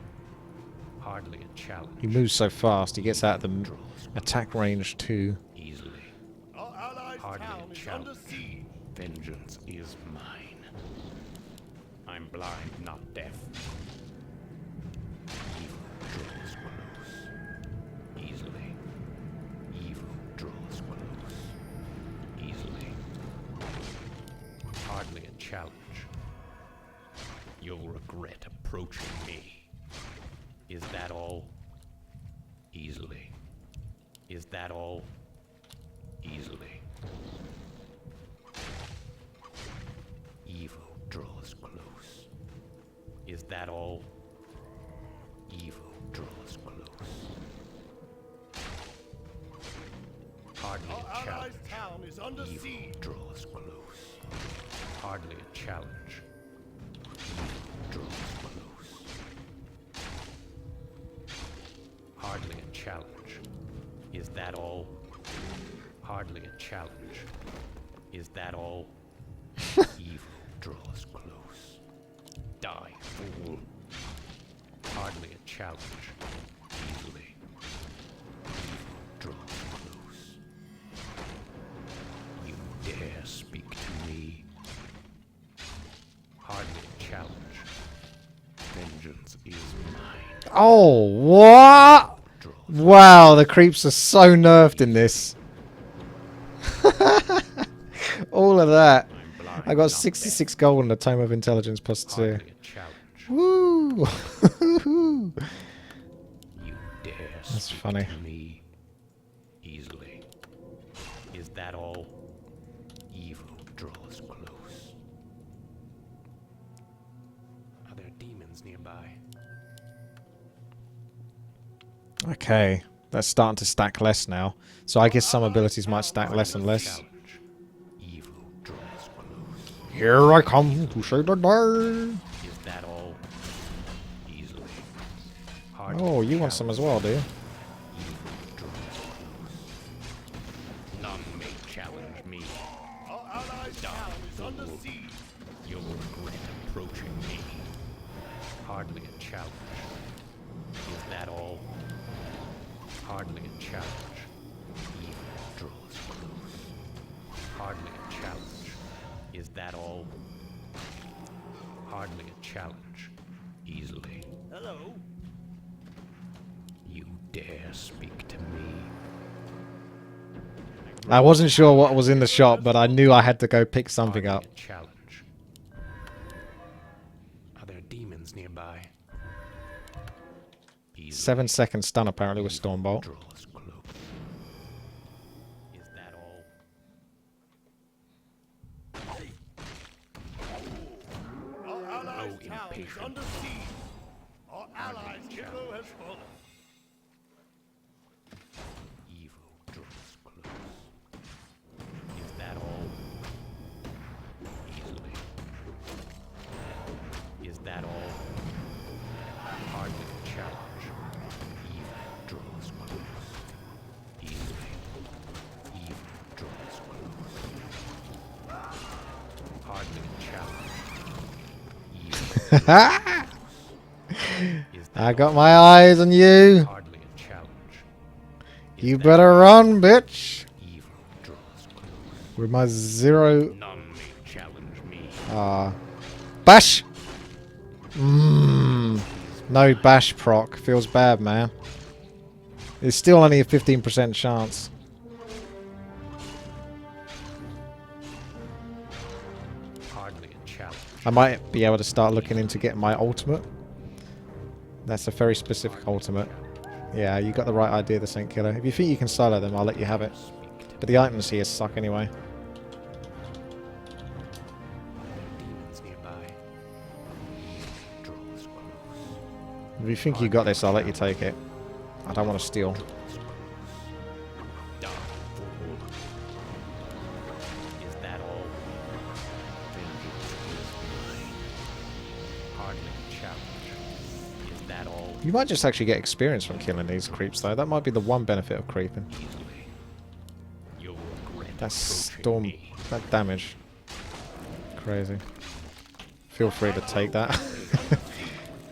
Speaker 2: Hardly a challenge.
Speaker 1: he moves so fast, he gets out of the
Speaker 2: Draws
Speaker 1: attack range too.
Speaker 2: easily.
Speaker 3: Our allies'
Speaker 2: Hardly
Speaker 3: town
Speaker 2: a
Speaker 3: is
Speaker 2: challenge.
Speaker 3: under siege.
Speaker 2: Vengeance is mine. I'm blind, not deaf. Evil draws close. Easily. Evil draws close. Easily. Hardly a challenge. You'll regret approaching me. Is that all? Easily. Is that all? Easily. Evil draws close. Is that all? Evil draws close. Hardly
Speaker 3: Our
Speaker 2: a
Speaker 3: allies'
Speaker 2: challenge.
Speaker 3: town is under
Speaker 2: Evil
Speaker 3: siege.
Speaker 2: draws close. Hardly a challenge. Evil draws close. Hardly a challenge. Is that all? Hardly a challenge. Is that all? Evil draws close. Die, fool. Hardly a challenge. Easily. Evil draws close. You dare speak to me. Hardly a challenge. Vengeance is mine.
Speaker 1: Oh, what?
Speaker 2: Draws
Speaker 1: Wow, the creeps are so nerfed in this. All of that.
Speaker 2: I'm blind,
Speaker 1: I got
Speaker 2: not
Speaker 1: 66 gold in the Tome of Intelligence plus
Speaker 2: deaf.
Speaker 1: 2.
Speaker 2: Hardly a challenge.
Speaker 1: Woo!
Speaker 2: You dare
Speaker 1: That's
Speaker 2: speak
Speaker 1: funny.
Speaker 2: to me easily. Is that all? Evil draws close. Are there demons nearby?
Speaker 1: Okay, that's starting to stack less now. So I guess some abilities might stack less and less.
Speaker 2: Challenge. Evil draws close.
Speaker 1: Here I come to save the day.
Speaker 2: Is that all? Easily. Hardly
Speaker 1: Oh,
Speaker 2: a
Speaker 1: you want some as well, do you?
Speaker 2: Evil draws close. None may challenge me.
Speaker 3: Our allies' town is under siege.
Speaker 2: You'll regret approaching me. Hardly a challenge. Is that all? Hardly a challenge. Evil draws close. Hardly a challenge. Is that all? Hardly a challenge. Easily.
Speaker 3: Hello.
Speaker 2: You dare speak to me.
Speaker 1: I wasn't sure what was in the shop, but I knew I had to go pick something
Speaker 2: Hardly
Speaker 1: up.
Speaker 2: a challenge. Are there demons nearby? Easily.
Speaker 1: 7-second stun apparently with Stormbolt.
Speaker 2: Draws close. Is that all?
Speaker 3: Our allies'
Speaker 2: Oh,
Speaker 3: town is
Speaker 2: impatient.
Speaker 3: under siege.
Speaker 2: Is that
Speaker 1: I got my eyes on you.
Speaker 2: hardly a challenge? Is
Speaker 1: You
Speaker 2: that
Speaker 1: better run, bitch.
Speaker 2: evil draws close?
Speaker 1: With my 0.
Speaker 2: None may challenge me.
Speaker 1: Bash. No bash proc. Feels bad, man. It's still only a 15% chance.
Speaker 2: Hardly a challenge.
Speaker 1: I might be able to start looking into getting my ultimate. That's a very specific ultimate. Yeah, you got the right idea, the Saint Killer. If you think you can solo them, I'll let you have it. But the items here suck anyway.
Speaker 2: Demons nearby. Draws close.
Speaker 1: If you think you got this, I'll let you take it. I don't want to steal.
Speaker 2: Draws close. Die, fool. Is that all? Vengeance is mine. Hardly a challenge. Is that all?
Speaker 1: You might just actually get experience from killing these creeps, though. That might be the one benefit of creeping.
Speaker 2: Easily. You'll regret
Speaker 1: That's
Speaker 2: approaching
Speaker 1: storm.
Speaker 2: me.
Speaker 1: That damage. Crazy. Feel free to take that.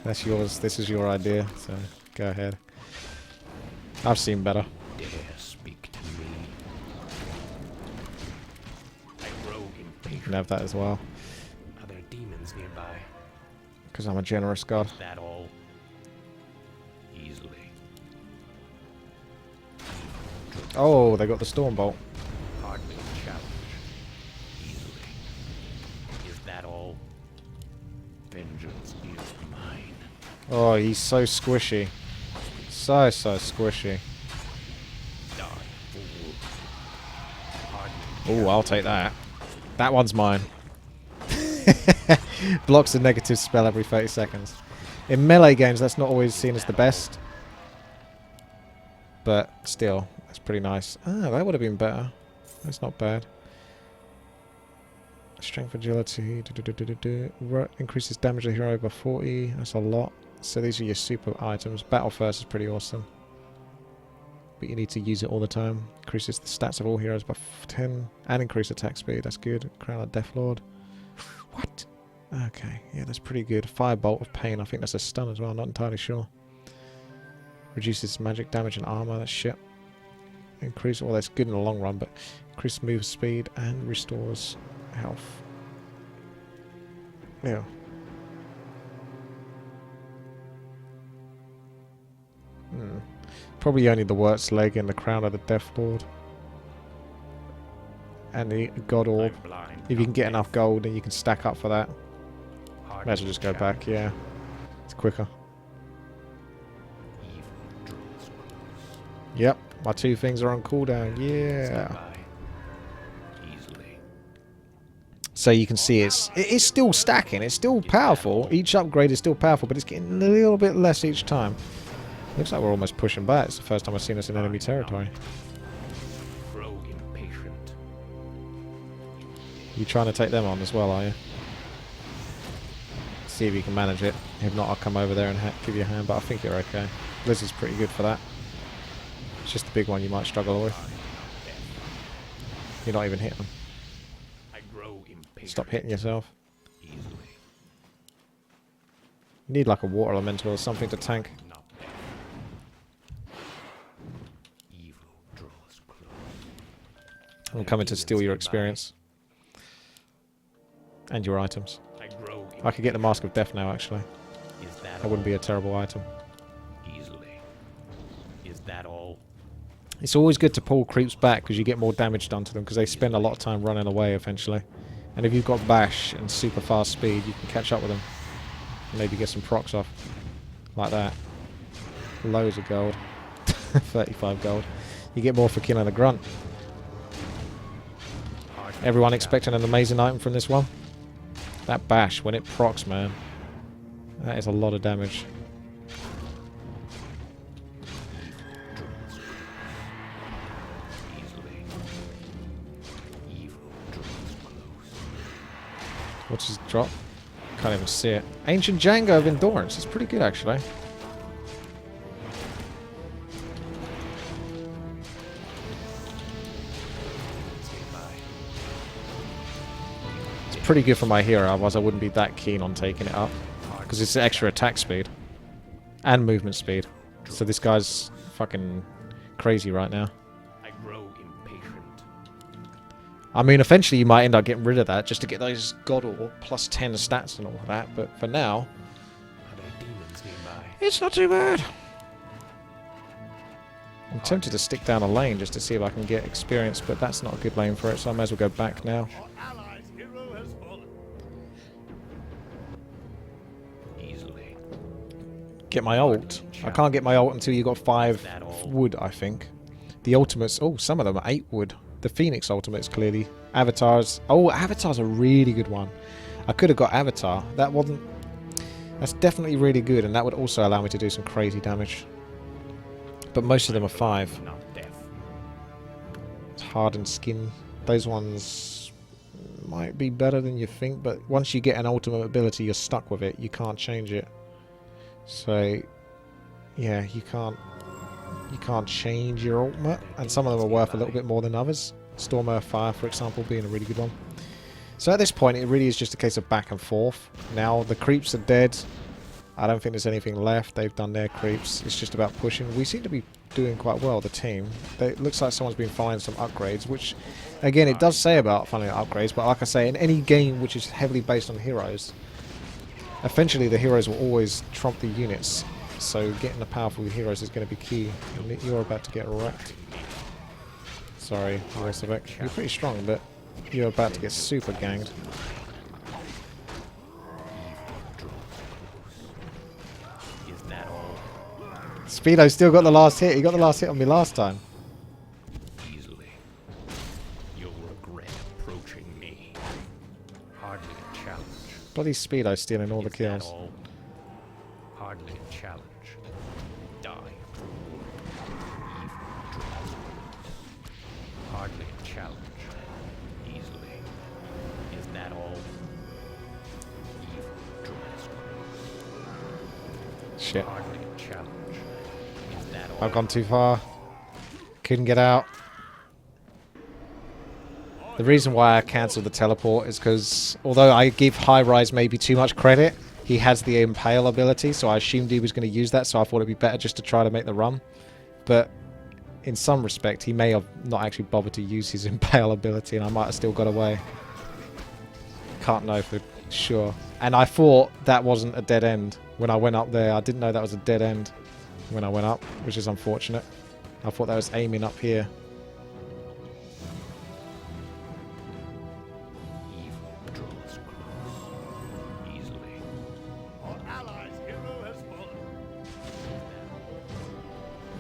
Speaker 1: That's yours. This is your idea, so go ahead. I've seen better.
Speaker 2: Dare speak to me. I grow
Speaker 1: You
Speaker 2: impatient.
Speaker 1: can have that as well.
Speaker 2: Are there demons nearby?
Speaker 1: Because I'm a generous god.
Speaker 2: Is that all? Easily.
Speaker 1: Oh, they got the storm bolt.
Speaker 2: Hardly a challenge. Easily. Is that all? Vengeance is mine.
Speaker 1: Oh, he's so squishy. So squishy.
Speaker 2: Die, fool. Hardly a
Speaker 1: Oh, I'll take that. That one's mine. Blocks a negative spell every 30 seconds. In melee games, that's not always seen as the best. But still, that's pretty nice. Ah, that would have been better. That's not bad. Strength, agility, increases damage of the hero by 40. That's a lot. So these are your super items. Battle First is pretty awesome. But you need to use it all the time. Increases the stats of all heroes by 10. And increase attack speed. That's good. Crown of Death Lord. What? Okay. Yeah, that's pretty good. Firebolt of Pain. I think that's a stun as well. I'm not entirely sure. Reduces magic damage and armor. That's shit. Increase. Well, that's good in the long run, but increase move speed and restores health. Yeah. Probably only the Wurt's Leg and the Crown of the Death Lord. And the God Orb.
Speaker 2: I'm blind,
Speaker 1: If you can
Speaker 2: not
Speaker 1: get
Speaker 2: deaf.
Speaker 1: enough gold, then you can stack up for that.
Speaker 2: Hardly
Speaker 1: Might as well just go
Speaker 2: a
Speaker 1: back,
Speaker 2: challenge.
Speaker 1: yeah. It's quicker.
Speaker 2: Evil draws close.
Speaker 1: Yep, my 2 things are on cooldown, yeah.
Speaker 2: Nearby. Easily.
Speaker 1: So you can see it is still stacking, it's still powerful. Each upgrade is still powerful, but it's getting a little bit less each time. Looks like we're almost pushing back. It's the first time I've seen us in enemy territory.
Speaker 2: Grow impatient.
Speaker 1: You trying to take them on as well, are you? See if you can manage it. If not, I'll come over there and give you a hand, but I think you're okay. Blizzard's pretty good for that. It's just the big one you might struggle with. You're not even hitting them.
Speaker 2: I grow impatient.
Speaker 1: Stop hitting yourself.
Speaker 2: Easily.
Speaker 1: You need like a water elemental or something to tank.
Speaker 2: Not deaf. Evil draws close.
Speaker 1: I'm coming to steal your experience. And your items.
Speaker 2: I grow
Speaker 1: I could get the Mask of Death now, actually.
Speaker 2: Is that
Speaker 1: That wouldn't be a terrible item.
Speaker 2: easily? Is that all?
Speaker 1: It's always good to pull creeps back because you get more damage done to them because they spend a lot of time running away eventually. And if you've got bash and super fast speed, you can catch up with them. Maybe get some procs off. Like that. Loads of gold. 35 gold. You get more for killing a grunt. Everyone expecting an amazing item from this one? That bash, when it procs, man. That is a lot of damage.
Speaker 2: Easily. Evil draws close.
Speaker 1: What's his drop? Can't even see it. Ancient Django of Endurance. It's pretty good, actually. It's pretty good for my hero, otherwise I wouldn't be that keen on taking it up. Because it's extra attack speed. And movement speed. So this guy's fucking crazy right now.
Speaker 2: I grow impatient.
Speaker 1: I mean, eventually you might end up getting rid of that just to get those God Ore plus 10 stats and all of that. But for now,
Speaker 2: Are there demons nearby?
Speaker 1: it's not too bad. I'm tempted to stick down a lane just to see if I can get experience, but that's not a good lane for it, so I may as well go back now.
Speaker 3: Our allies' hero has fallen.
Speaker 2: Easily.
Speaker 1: Get my ult. I can't get my ult until you got 5 wood, I think. The ultimates, oh, some of them are 8 wood. The Phoenix ultimates, clearly. Avatars. Oh, Avatar's a really good one. I could have got Avatar. That wasn't... That's definitely really good, and that would also allow me to do some crazy damage. But most of them are 5.
Speaker 2: Not death.
Speaker 1: It's hardened skin. Those ones might be better than you think, but once you get an ultimate ability, you're stuck with it. You can't change it. So, yeah, you can't change your ultimate, and some of them are worth a little bit more than others. Storm Earth Fire, for example, being a really good one. So at this point, it really is just a case of back and forth. Now, the creeps are dead. I don't think there's anything left. They've done their creeps. It's just about pushing. We seem to be doing quite well, the team. It looks like someone's been finding some upgrades, which, again, it does say about finding upgrades, but like I say, in any game which is heavily based on heroes, eventually the heroes will always trump the units. So getting the powerful heroes is going to be key. And you're about to get wrecked. Sorry, Warcraft. You're pretty strong, but you're about to get super ganged.
Speaker 2: Is that all?
Speaker 1: Speedo still got the last hit. He got the last hit on me last time.
Speaker 2: Easily. You'll regret approaching me. Hardly a challenge.
Speaker 1: Bloody Speedo stealing all the
Speaker 2: Is that
Speaker 1: kills.
Speaker 2: all? Hardly a challenge. Die. Evil draws. Hardly a challenge. Easily. Is that all? Evil draws.
Speaker 1: Shit.
Speaker 2: Hardly a challenge. Is that all?
Speaker 1: I've gone too far. Couldn't get out. The reason why I cancelled the teleport is because, although I give High Rise maybe too much credit, he has the Impale ability, so I assumed he was going to use that, so I thought it'd be better just to try to make the run. But in some respect, he may have not actually bothered to use his Impale ability, and I might have still got away. Can't know for sure. And I thought that wasn't a dead end when I went up there. I didn't know that was a dead end when I went up, which is unfortunate. I thought that was aiming up here.
Speaker 2: Evil draws close. Easily.
Speaker 3: Our allies' hero has fallen.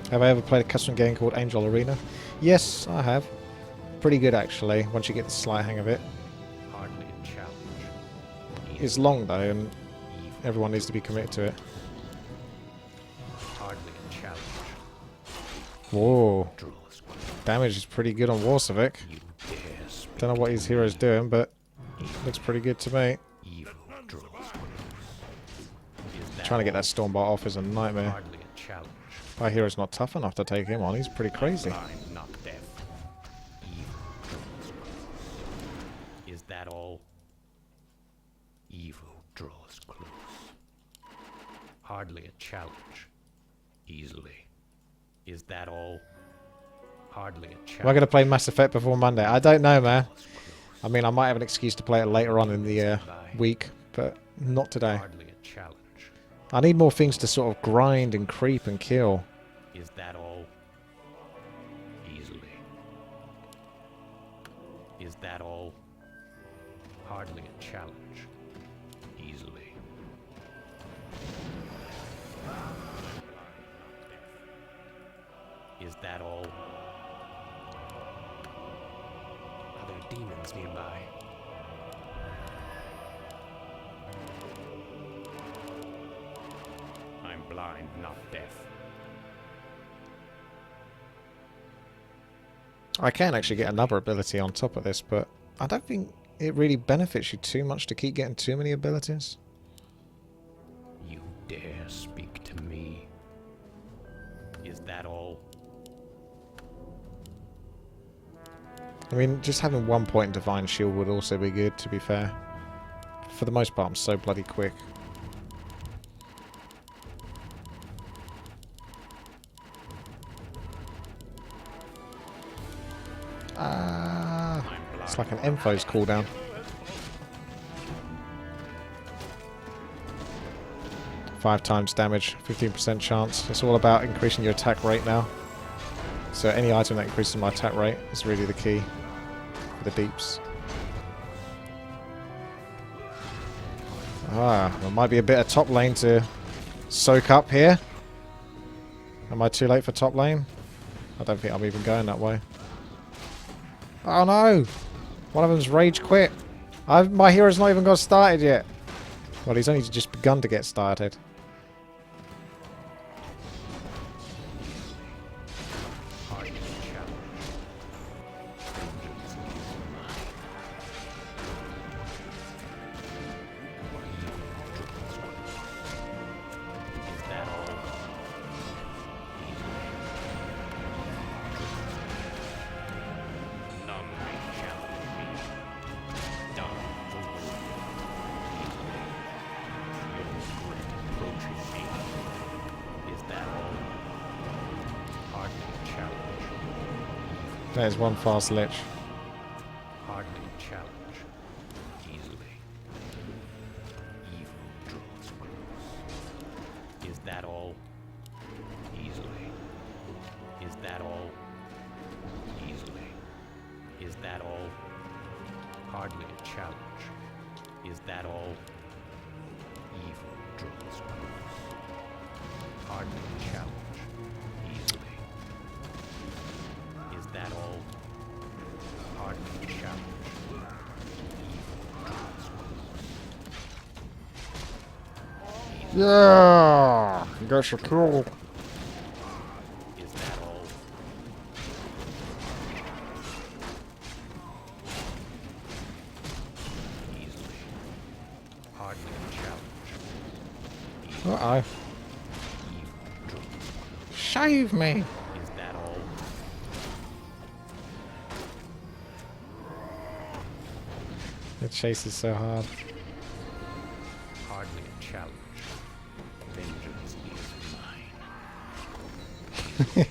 Speaker 1: Have I ever played a custom game called Angel Arena? Yes, I have. Pretty good, actually, once you get the slight hang of it.
Speaker 2: Hardly a challenge.
Speaker 1: It's long, though, and
Speaker 2: Evil.
Speaker 1: everyone needs to be committed to it.
Speaker 2: Hardly a challenge.
Speaker 1: Whoa.
Speaker 2: Draws close.
Speaker 1: Damage is pretty good on Warcraft.
Speaker 2: You dare speak.
Speaker 1: Don't know what his hero's doing, but looks pretty good to me.
Speaker 2: Evil draws close. Is that
Speaker 1: Trying to get
Speaker 2: all?
Speaker 1: that Stormbot off is a nightmare.
Speaker 2: Hardly a challenge.
Speaker 1: My hero's not tough enough to take him on. He's pretty crazy.
Speaker 2: Blind, not deaf. Evil draws close. Is that all? Evil draws close. Hardly a challenge. Easily. Is that all? Hardly a challenge.
Speaker 1: Am I going to play Mass Effect before Monday? I don't know, man. I mean, I might have an excuse to play it later on in the week, but not today.
Speaker 2: Hardly a challenge.
Speaker 1: I need more things to sort of grind and creep and kill.
Speaker 2: Is that all? Easily. Is that all? Hardly a challenge. Easily. Is that all? Are there demons nearby? I'm blind, not deaf.
Speaker 1: I can actually get another ability on top of this, but I don't think it really benefits you too much to keep getting too many abilities.
Speaker 2: You dare speak to me? Is that all?
Speaker 1: I mean, just having 1 point in Divine Shield would also be good, to be fair. For the most part, I'm so bloody quick. It's like an Empho's cooldown. 5 times damage, 15% chance. It's all about increasing your attack rate now. So any item that increases my attack rate is really the key for the deeps. There might be a bit of top lane to soak up here. Am I too late for top lane? I don't think I'm even going that way. Oh no! One of them's rage quit. My hero's not even got started yet. Well, he's only just begun to get started. There's one fast lich.
Speaker 2: Hardly a challenge. Easily. Evil draws close. Is that all? Easily. Is that all? Easily. Is that all? Hardly a challenge. Is that all? Evil draws close. Hardly a challenge. Easily. Is that all? Hardly a challenge. Evil draws close.
Speaker 1: Yeah! You guys are cool.
Speaker 2: Is that all? Easily. Hardly a challenge.
Speaker 1: Uh-oh.
Speaker 2: Evil draws close.
Speaker 1: Shave me!
Speaker 2: Is that all?
Speaker 1: The chase is so hard.
Speaker 2: Hardly a challenge. Vengeance is mine.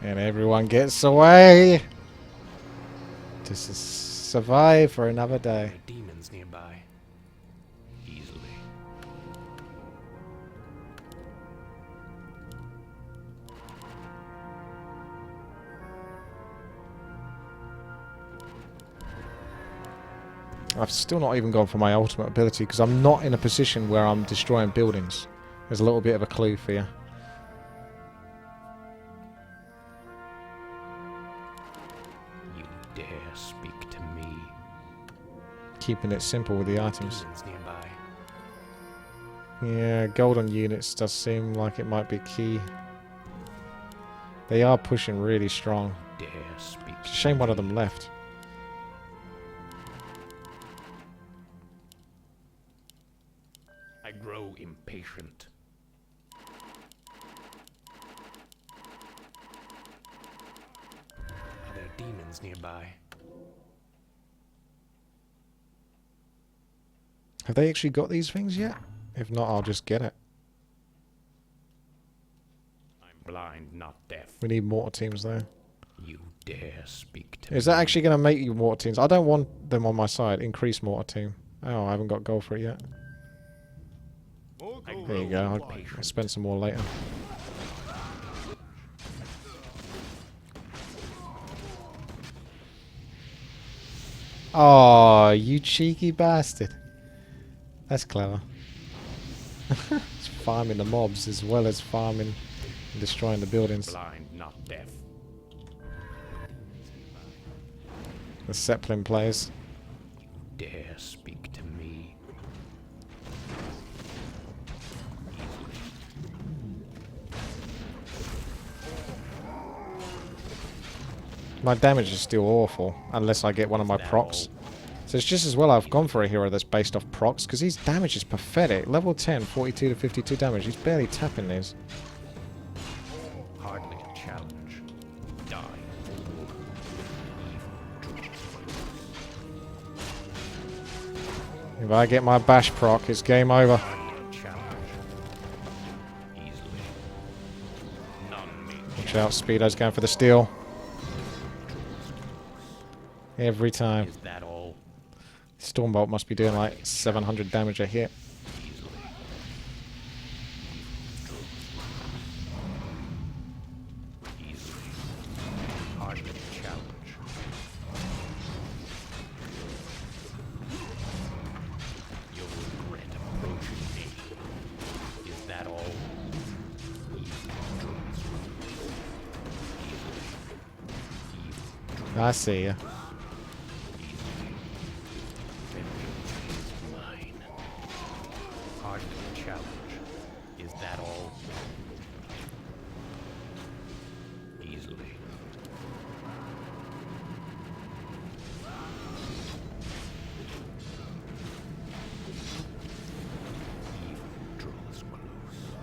Speaker 1: And everyone gets away! To survive for another day.
Speaker 2: There are demons nearby. Easily.
Speaker 1: I've still not even gone for my ultimate ability because I'm not in a position where I'm destroying buildings. There's a little bit of a clue for you.
Speaker 2: You dare speak to me.
Speaker 1: Keeping it simple with the items.
Speaker 2: Demons nearby.
Speaker 1: Yeah, golden units does seem like it might be key. They are pushing really strong.
Speaker 2: Dare speak.
Speaker 1: It's a shame one of them left.
Speaker 2: I grow impatient. Are there demons nearby?
Speaker 1: Have they actually got these things yet? If not, I'll just get it.
Speaker 2: I'm blind, not deaf.
Speaker 1: We need mortar teams though.
Speaker 2: You dare speak to me.
Speaker 1: Is that actually going to make you mortar teams? I don't want them on my side. Increase mortar team. Oh, I haven't got gold for it yet. There you go. I'll spend some more later. Oh, you cheeky bastard. That's clever. It's farming the mobs as well as farming and destroying the buildings.
Speaker 2: Blind, not deaf.
Speaker 1: The Zeppelin players.
Speaker 2: You dare speak to me.
Speaker 1: My damage is still awful, unless I get one of my procs. So it's just as well I've gone for a hero that's based off procs, because his damage is pathetic. Level 10, 42 to 52 damage. He's barely tapping these.
Speaker 2: Hardly a challenge. Die.
Speaker 1: If I get my bash proc, it's game over. Watch out, Speedo's going for the steal. Every time.
Speaker 2: Is that all?
Speaker 1: Stormbolt must be doing like 700 damage a hit.
Speaker 2: Easily. Easily. Hardly a challenge. You'll regret approaching me. Is that all?
Speaker 1: I see ya.
Speaker 2: Mine. Hardly a challenge. Is that all? Easily. Evil draws close.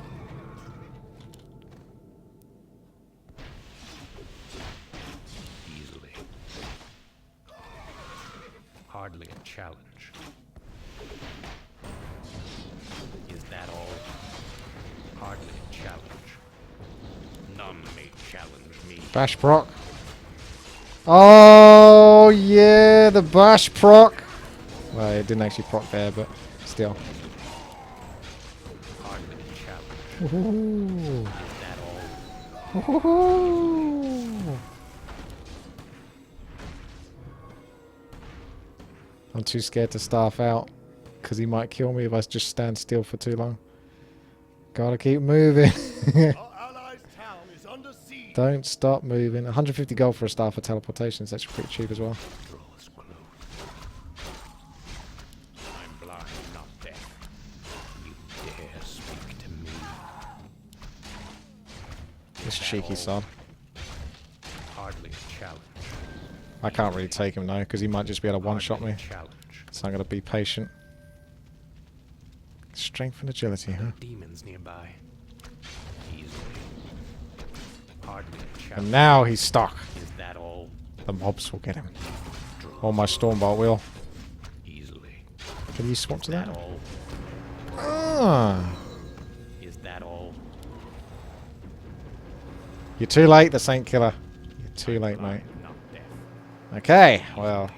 Speaker 2: Easily. Hardly a challenge. Is that all? Hardly a challenge. None may challenge me.
Speaker 1: Bash proc. Oh, yeah, the bash proc. Well, it didn't actually proc there, but still.
Speaker 2: Hardly a challenge.
Speaker 1: Ooh.
Speaker 2: Is that all?
Speaker 1: Ooh. I'm too scared to staff out because he might kill me if I just stand still for too long. Gotta keep moving.
Speaker 3: Our allies' town is under siege.
Speaker 1: Don't stop moving. 150 gold for a star for teleportation is actually pretty cheap as well.
Speaker 2: Draws close. I'm blind, not deaf. You dare speak to me.
Speaker 1: This
Speaker 2: Is that
Speaker 1: cheeky
Speaker 2: all?
Speaker 1: son.
Speaker 2: Hardly a challenge.
Speaker 1: I can't really take him now because he might just be able to one-shot
Speaker 2: Hardly
Speaker 1: me.
Speaker 2: a challenge.
Speaker 1: So I'm going to be patient. Strength and agility, huh?
Speaker 2: No demons nearby. Easily. Hardly a challenge.
Speaker 1: And now he's stuck.
Speaker 2: Is that all?
Speaker 1: The mobs will get him.
Speaker 2: Draw
Speaker 1: Or my Stormbolt will.
Speaker 2: easily.
Speaker 1: Can you swap to
Speaker 2: Is that
Speaker 1: that?
Speaker 2: all?
Speaker 1: Ah.
Speaker 2: Is that all?
Speaker 1: You're too late, the Saint Killer. You're too late, mate.
Speaker 2: Blind, not deaf.
Speaker 1: Okay, well.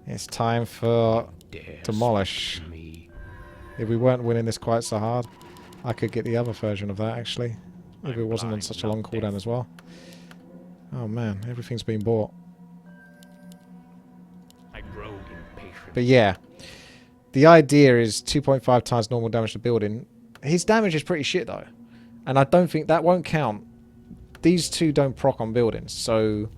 Speaker 1: It's time for
Speaker 2: Dare
Speaker 1: Demolish.
Speaker 2: speak to me.
Speaker 1: If we weren't winning this quite so hard, I could get the other version of that, actually. If it
Speaker 2: I'm
Speaker 1: wasn't on
Speaker 2: blind,
Speaker 1: such a long
Speaker 2: not
Speaker 1: cooldown
Speaker 2: deaf.
Speaker 1: as well. Oh man, everything's been bought.
Speaker 2: I grow impatient.
Speaker 1: But yeah, the idea is 2.5 times normal damage to building. His damage is pretty shit though. And I don't think that won't count. These two don't proc on buildings, so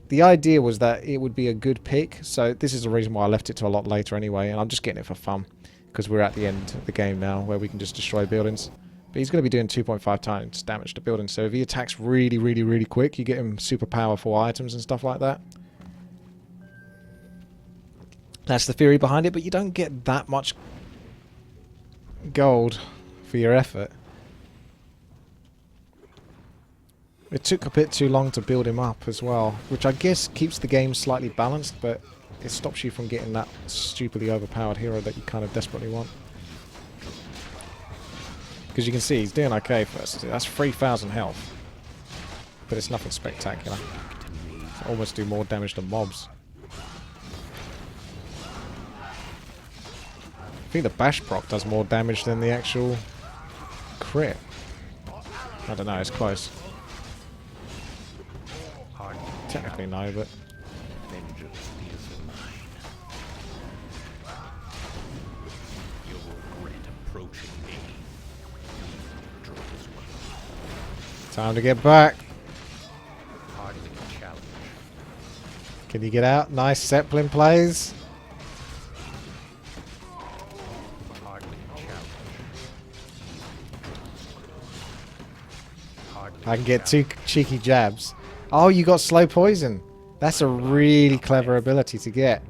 Speaker 1: the idea was that it would be a good pick. So this is the reason why I left it to a lot later anyway, and I'm just getting it for fun because we're at the end of the game now where we can just destroy buildings. But he's going to be doing 2.5 times damage to buildings, so if he attacks really, really, really quick, you get him super powerful items and stuff like that. That's the theory behind it, but you don't get that much gold for your effort. It took a bit too long to build him up as well, which I guess keeps the game slightly balanced, but it stops you from getting that stupidly overpowered hero that you kind of desperately want. Because you can see he's doing okay first. That's 3,000 health. But it's nothing spectacular. Almost do more damage than mobs. I think the bash proc does more damage than the actual crit. I don't know, it's close.
Speaker 2: Hardly a
Speaker 1: Technically
Speaker 2: challenge.
Speaker 1: no, but
Speaker 2: Vengeance is mine. You'll regret approaching me. Draws close.
Speaker 1: time to get back.
Speaker 2: Hardly a challenge.
Speaker 1: Can you get out? Nice Zeppelin plays.
Speaker 2: Hardly a challenge. Hardly
Speaker 1: I can
Speaker 2: a
Speaker 1: get two
Speaker 2: challenge.
Speaker 1: cheeky jabs. Oh, you got slow poison. That's a really clever ability to get.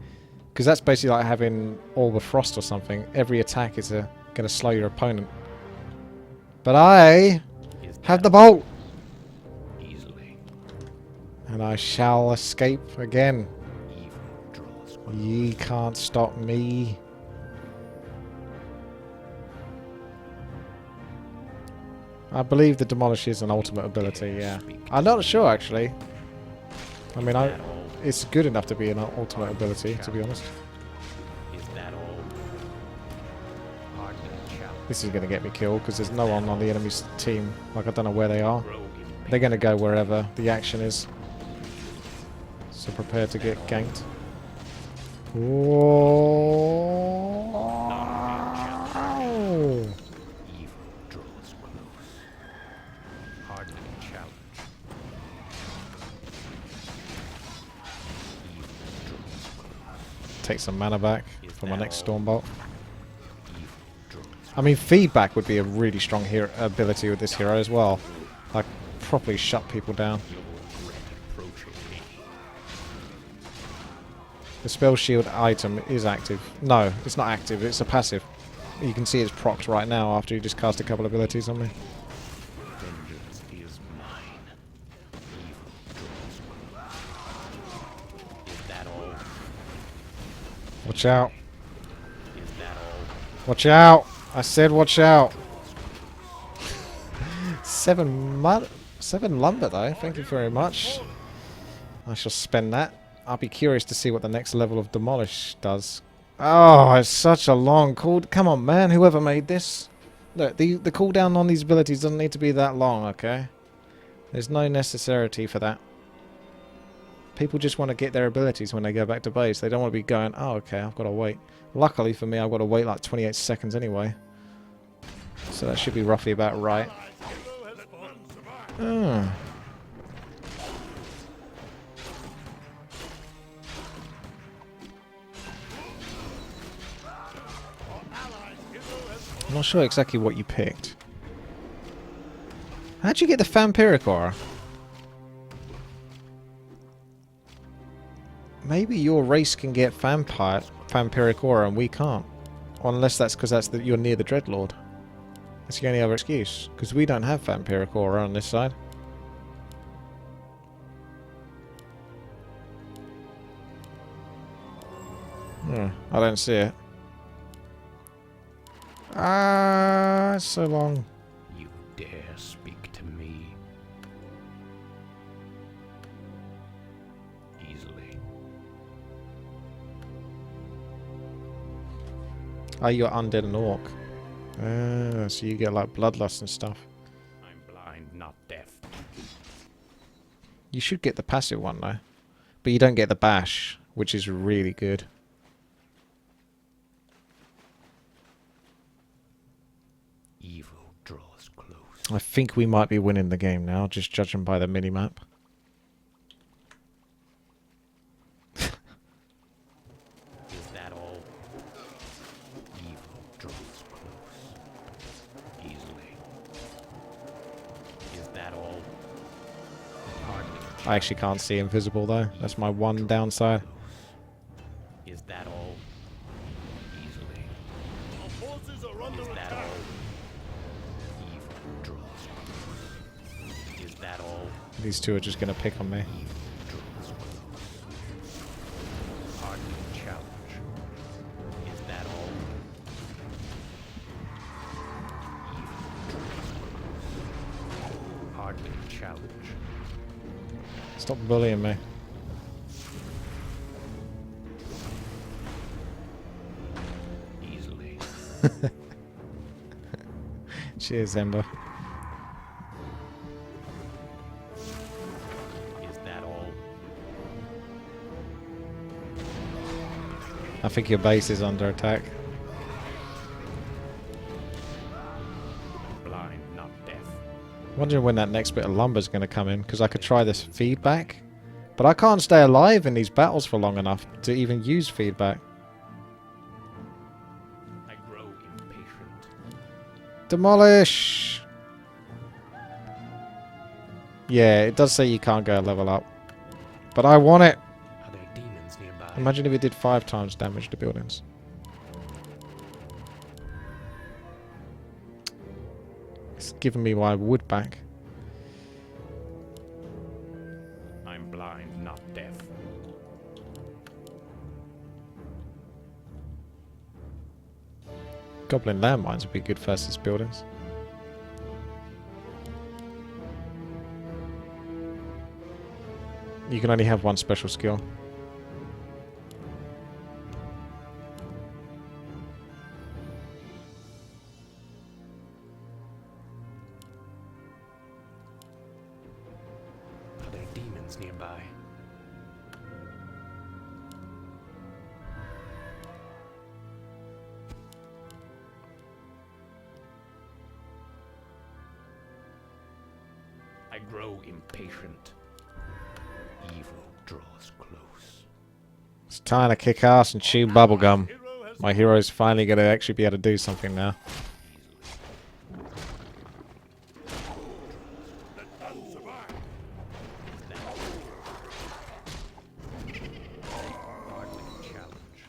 Speaker 1: Because that's basically like having Orb of Frost or something. Every attack is going to slow your opponent. But I
Speaker 2: Is
Speaker 1: have
Speaker 2: that
Speaker 1: the bolt.
Speaker 2: easily.
Speaker 1: And I shall escape again.
Speaker 2: Evil draws close.
Speaker 1: Ye can't stop me. I believe the demolish is an ultimate ability, yeah. I'm not sure actually. I mean, it's good enough to be an ultimate ability, to be honest.
Speaker 2: Is that all? Hardly a challenge.
Speaker 1: This is going to get me killed because there's no one on the enemy's team. Like, I don't know where they are.
Speaker 2: Grow
Speaker 1: They're going to go wherever the action is. So prepare to get ganked. Whoa.
Speaker 2: evil draws close. Hardly a challenge. Evil draws close.
Speaker 1: Take some mana back for my next Stormbolt.
Speaker 2: Evil draws
Speaker 1: I mean, feedback would be a really strong hero ability with this hero as well. Like, properly shut people down.
Speaker 2: You'll regret approaching me.
Speaker 1: The spell shield item is active. No, it's not active. It's a passive. You can see it's procced right now after you just cast a couple abilities on me.
Speaker 2: Vengeance is mine. Evil draws close. Is that all?
Speaker 1: Watch out.
Speaker 2: Is that all?
Speaker 1: Watch out. I said watch out. 7 lumber though. Thank you very much. I shall spend that. I'll be curious to see what the next level of demolish does. Oh, it's such a long cooldown. Come on, man. Whoever made this. Look, the cooldown on these abilities doesn't need to be that long, okay? There's no necessity for that. People just want to get their abilities when they go back to base. They don't want to be going, oh, okay, I've got to wait. Luckily for me, I've got to wait like 28 seconds anyway. So that should be roughly about right. Oh. I'm not sure exactly what you picked. How'd you get the Vampiric Aura? Maybe your race can get Vampiric Aura and we can't. Unless that's because you're near the Dreadlord. That's the only other excuse. Because we don't have Vampiric Aura on this side. I don't see it. Ah, it's so long.
Speaker 2: You dare speak to me? Easily.
Speaker 1: Oh, you're undead and orc. So you get like bloodlust and stuff.
Speaker 2: I'm blind, not deaf.
Speaker 1: You should get the passive one though. But you don't get the bash, which is really good.
Speaker 2: Evil draws close.
Speaker 1: I think we might be winning the game now, just judging by the minimap.
Speaker 2: Is that all? Evil draws close. Easily. Is that all? Hardly.
Speaker 1: I actually can't see invisible though. That's my one downside.
Speaker 2: Is that all? Easily.
Speaker 3: Our forces are under
Speaker 2: Is that
Speaker 3: attack.
Speaker 2: all? Evil draws close. Is that all?
Speaker 1: These two are just going to pick on me.
Speaker 2: Evil draws close. Hardly a challenge. Is that all? Evil draws close. Hardly a challenge.
Speaker 1: Stop bullying me.
Speaker 2: Easily.
Speaker 1: Cheers, Ember.
Speaker 2: Is that all?
Speaker 1: I think your base is under attack.
Speaker 2: Blind, not deaf.
Speaker 1: Wondering when that next bit of lumber is going to come in, because I could try this feedback. But I can't stay alive in these battles for long enough to even use feedback.
Speaker 2: I grow impatient.
Speaker 1: Demolish! Yeah, it does say you can't go a level up. But I want it!
Speaker 2: Are there demons nearby?
Speaker 1: Imagine if it did 5 times damage to buildings. It's giving me my wood back.
Speaker 2: I'm blind, not deaf.
Speaker 1: Goblin landmines would be good versus buildings. You can only have one special skill.
Speaker 2: Are there demons nearby? I grow impatient. Evil draws close.
Speaker 1: It's time to kick ass and chew bubblegum. My hero's finally going to actually be able to do something now.
Speaker 2: Hardly a challenge.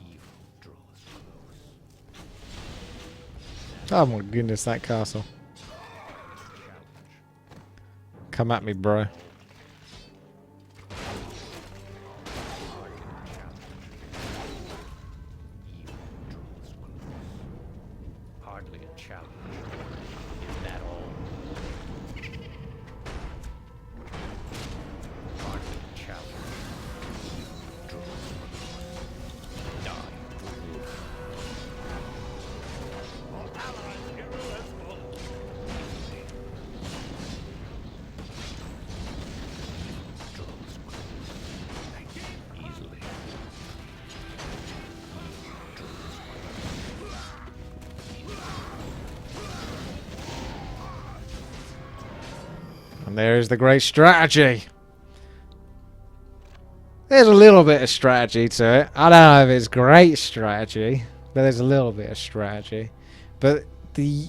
Speaker 2: Evil draws close.
Speaker 1: Oh my goodness, that castle. Come at me, bro.
Speaker 2: Hardly a challenge. Is that all? Hardly a challenge. Draws die.
Speaker 3: Our allied hero has fallen.
Speaker 2: Easily.
Speaker 1: And there's the great strategy. There's a little bit of strategy to it. I don't know if it's great strategy, but there's a little bit of strategy. But the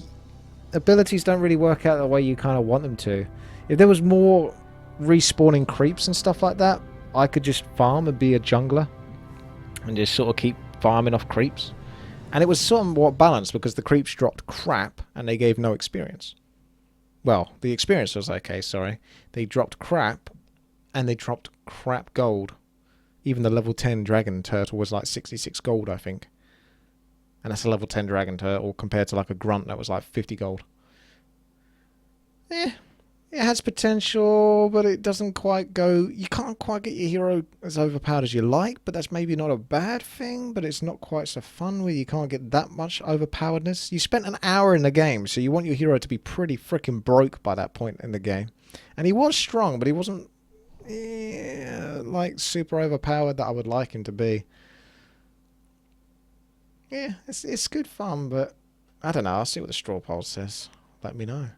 Speaker 1: abilities don't really work out the way you kind of want them to. If there was more respawning creeps and stuff like that, I could just farm and be a jungler and just sort of keep farming off creeps. And it was somewhat balanced because the creeps dropped crap and they gave no experience. Well, the experience was okay, sorry. They dropped crap and they dropped crap gold. Even the level 10 dragon turtle was like 66 gold, I think. And that's a level 10 dragon turtle compared to like a grunt that was like 50 gold. Eh, it has potential, but it doesn't quite go... You can't quite get your hero as overpowered as you like, but that's maybe not a bad thing, but it's not quite so fun where you can't get that much overpoweredness. You spent an hour in the game, so you want your hero to be pretty freaking broke by that point in the game. And he was strong, but he wasn't like super overpowered that I would like him to be. Yeah, it's good fun, but I don't know. I'll see what the straw poll says. Let me know.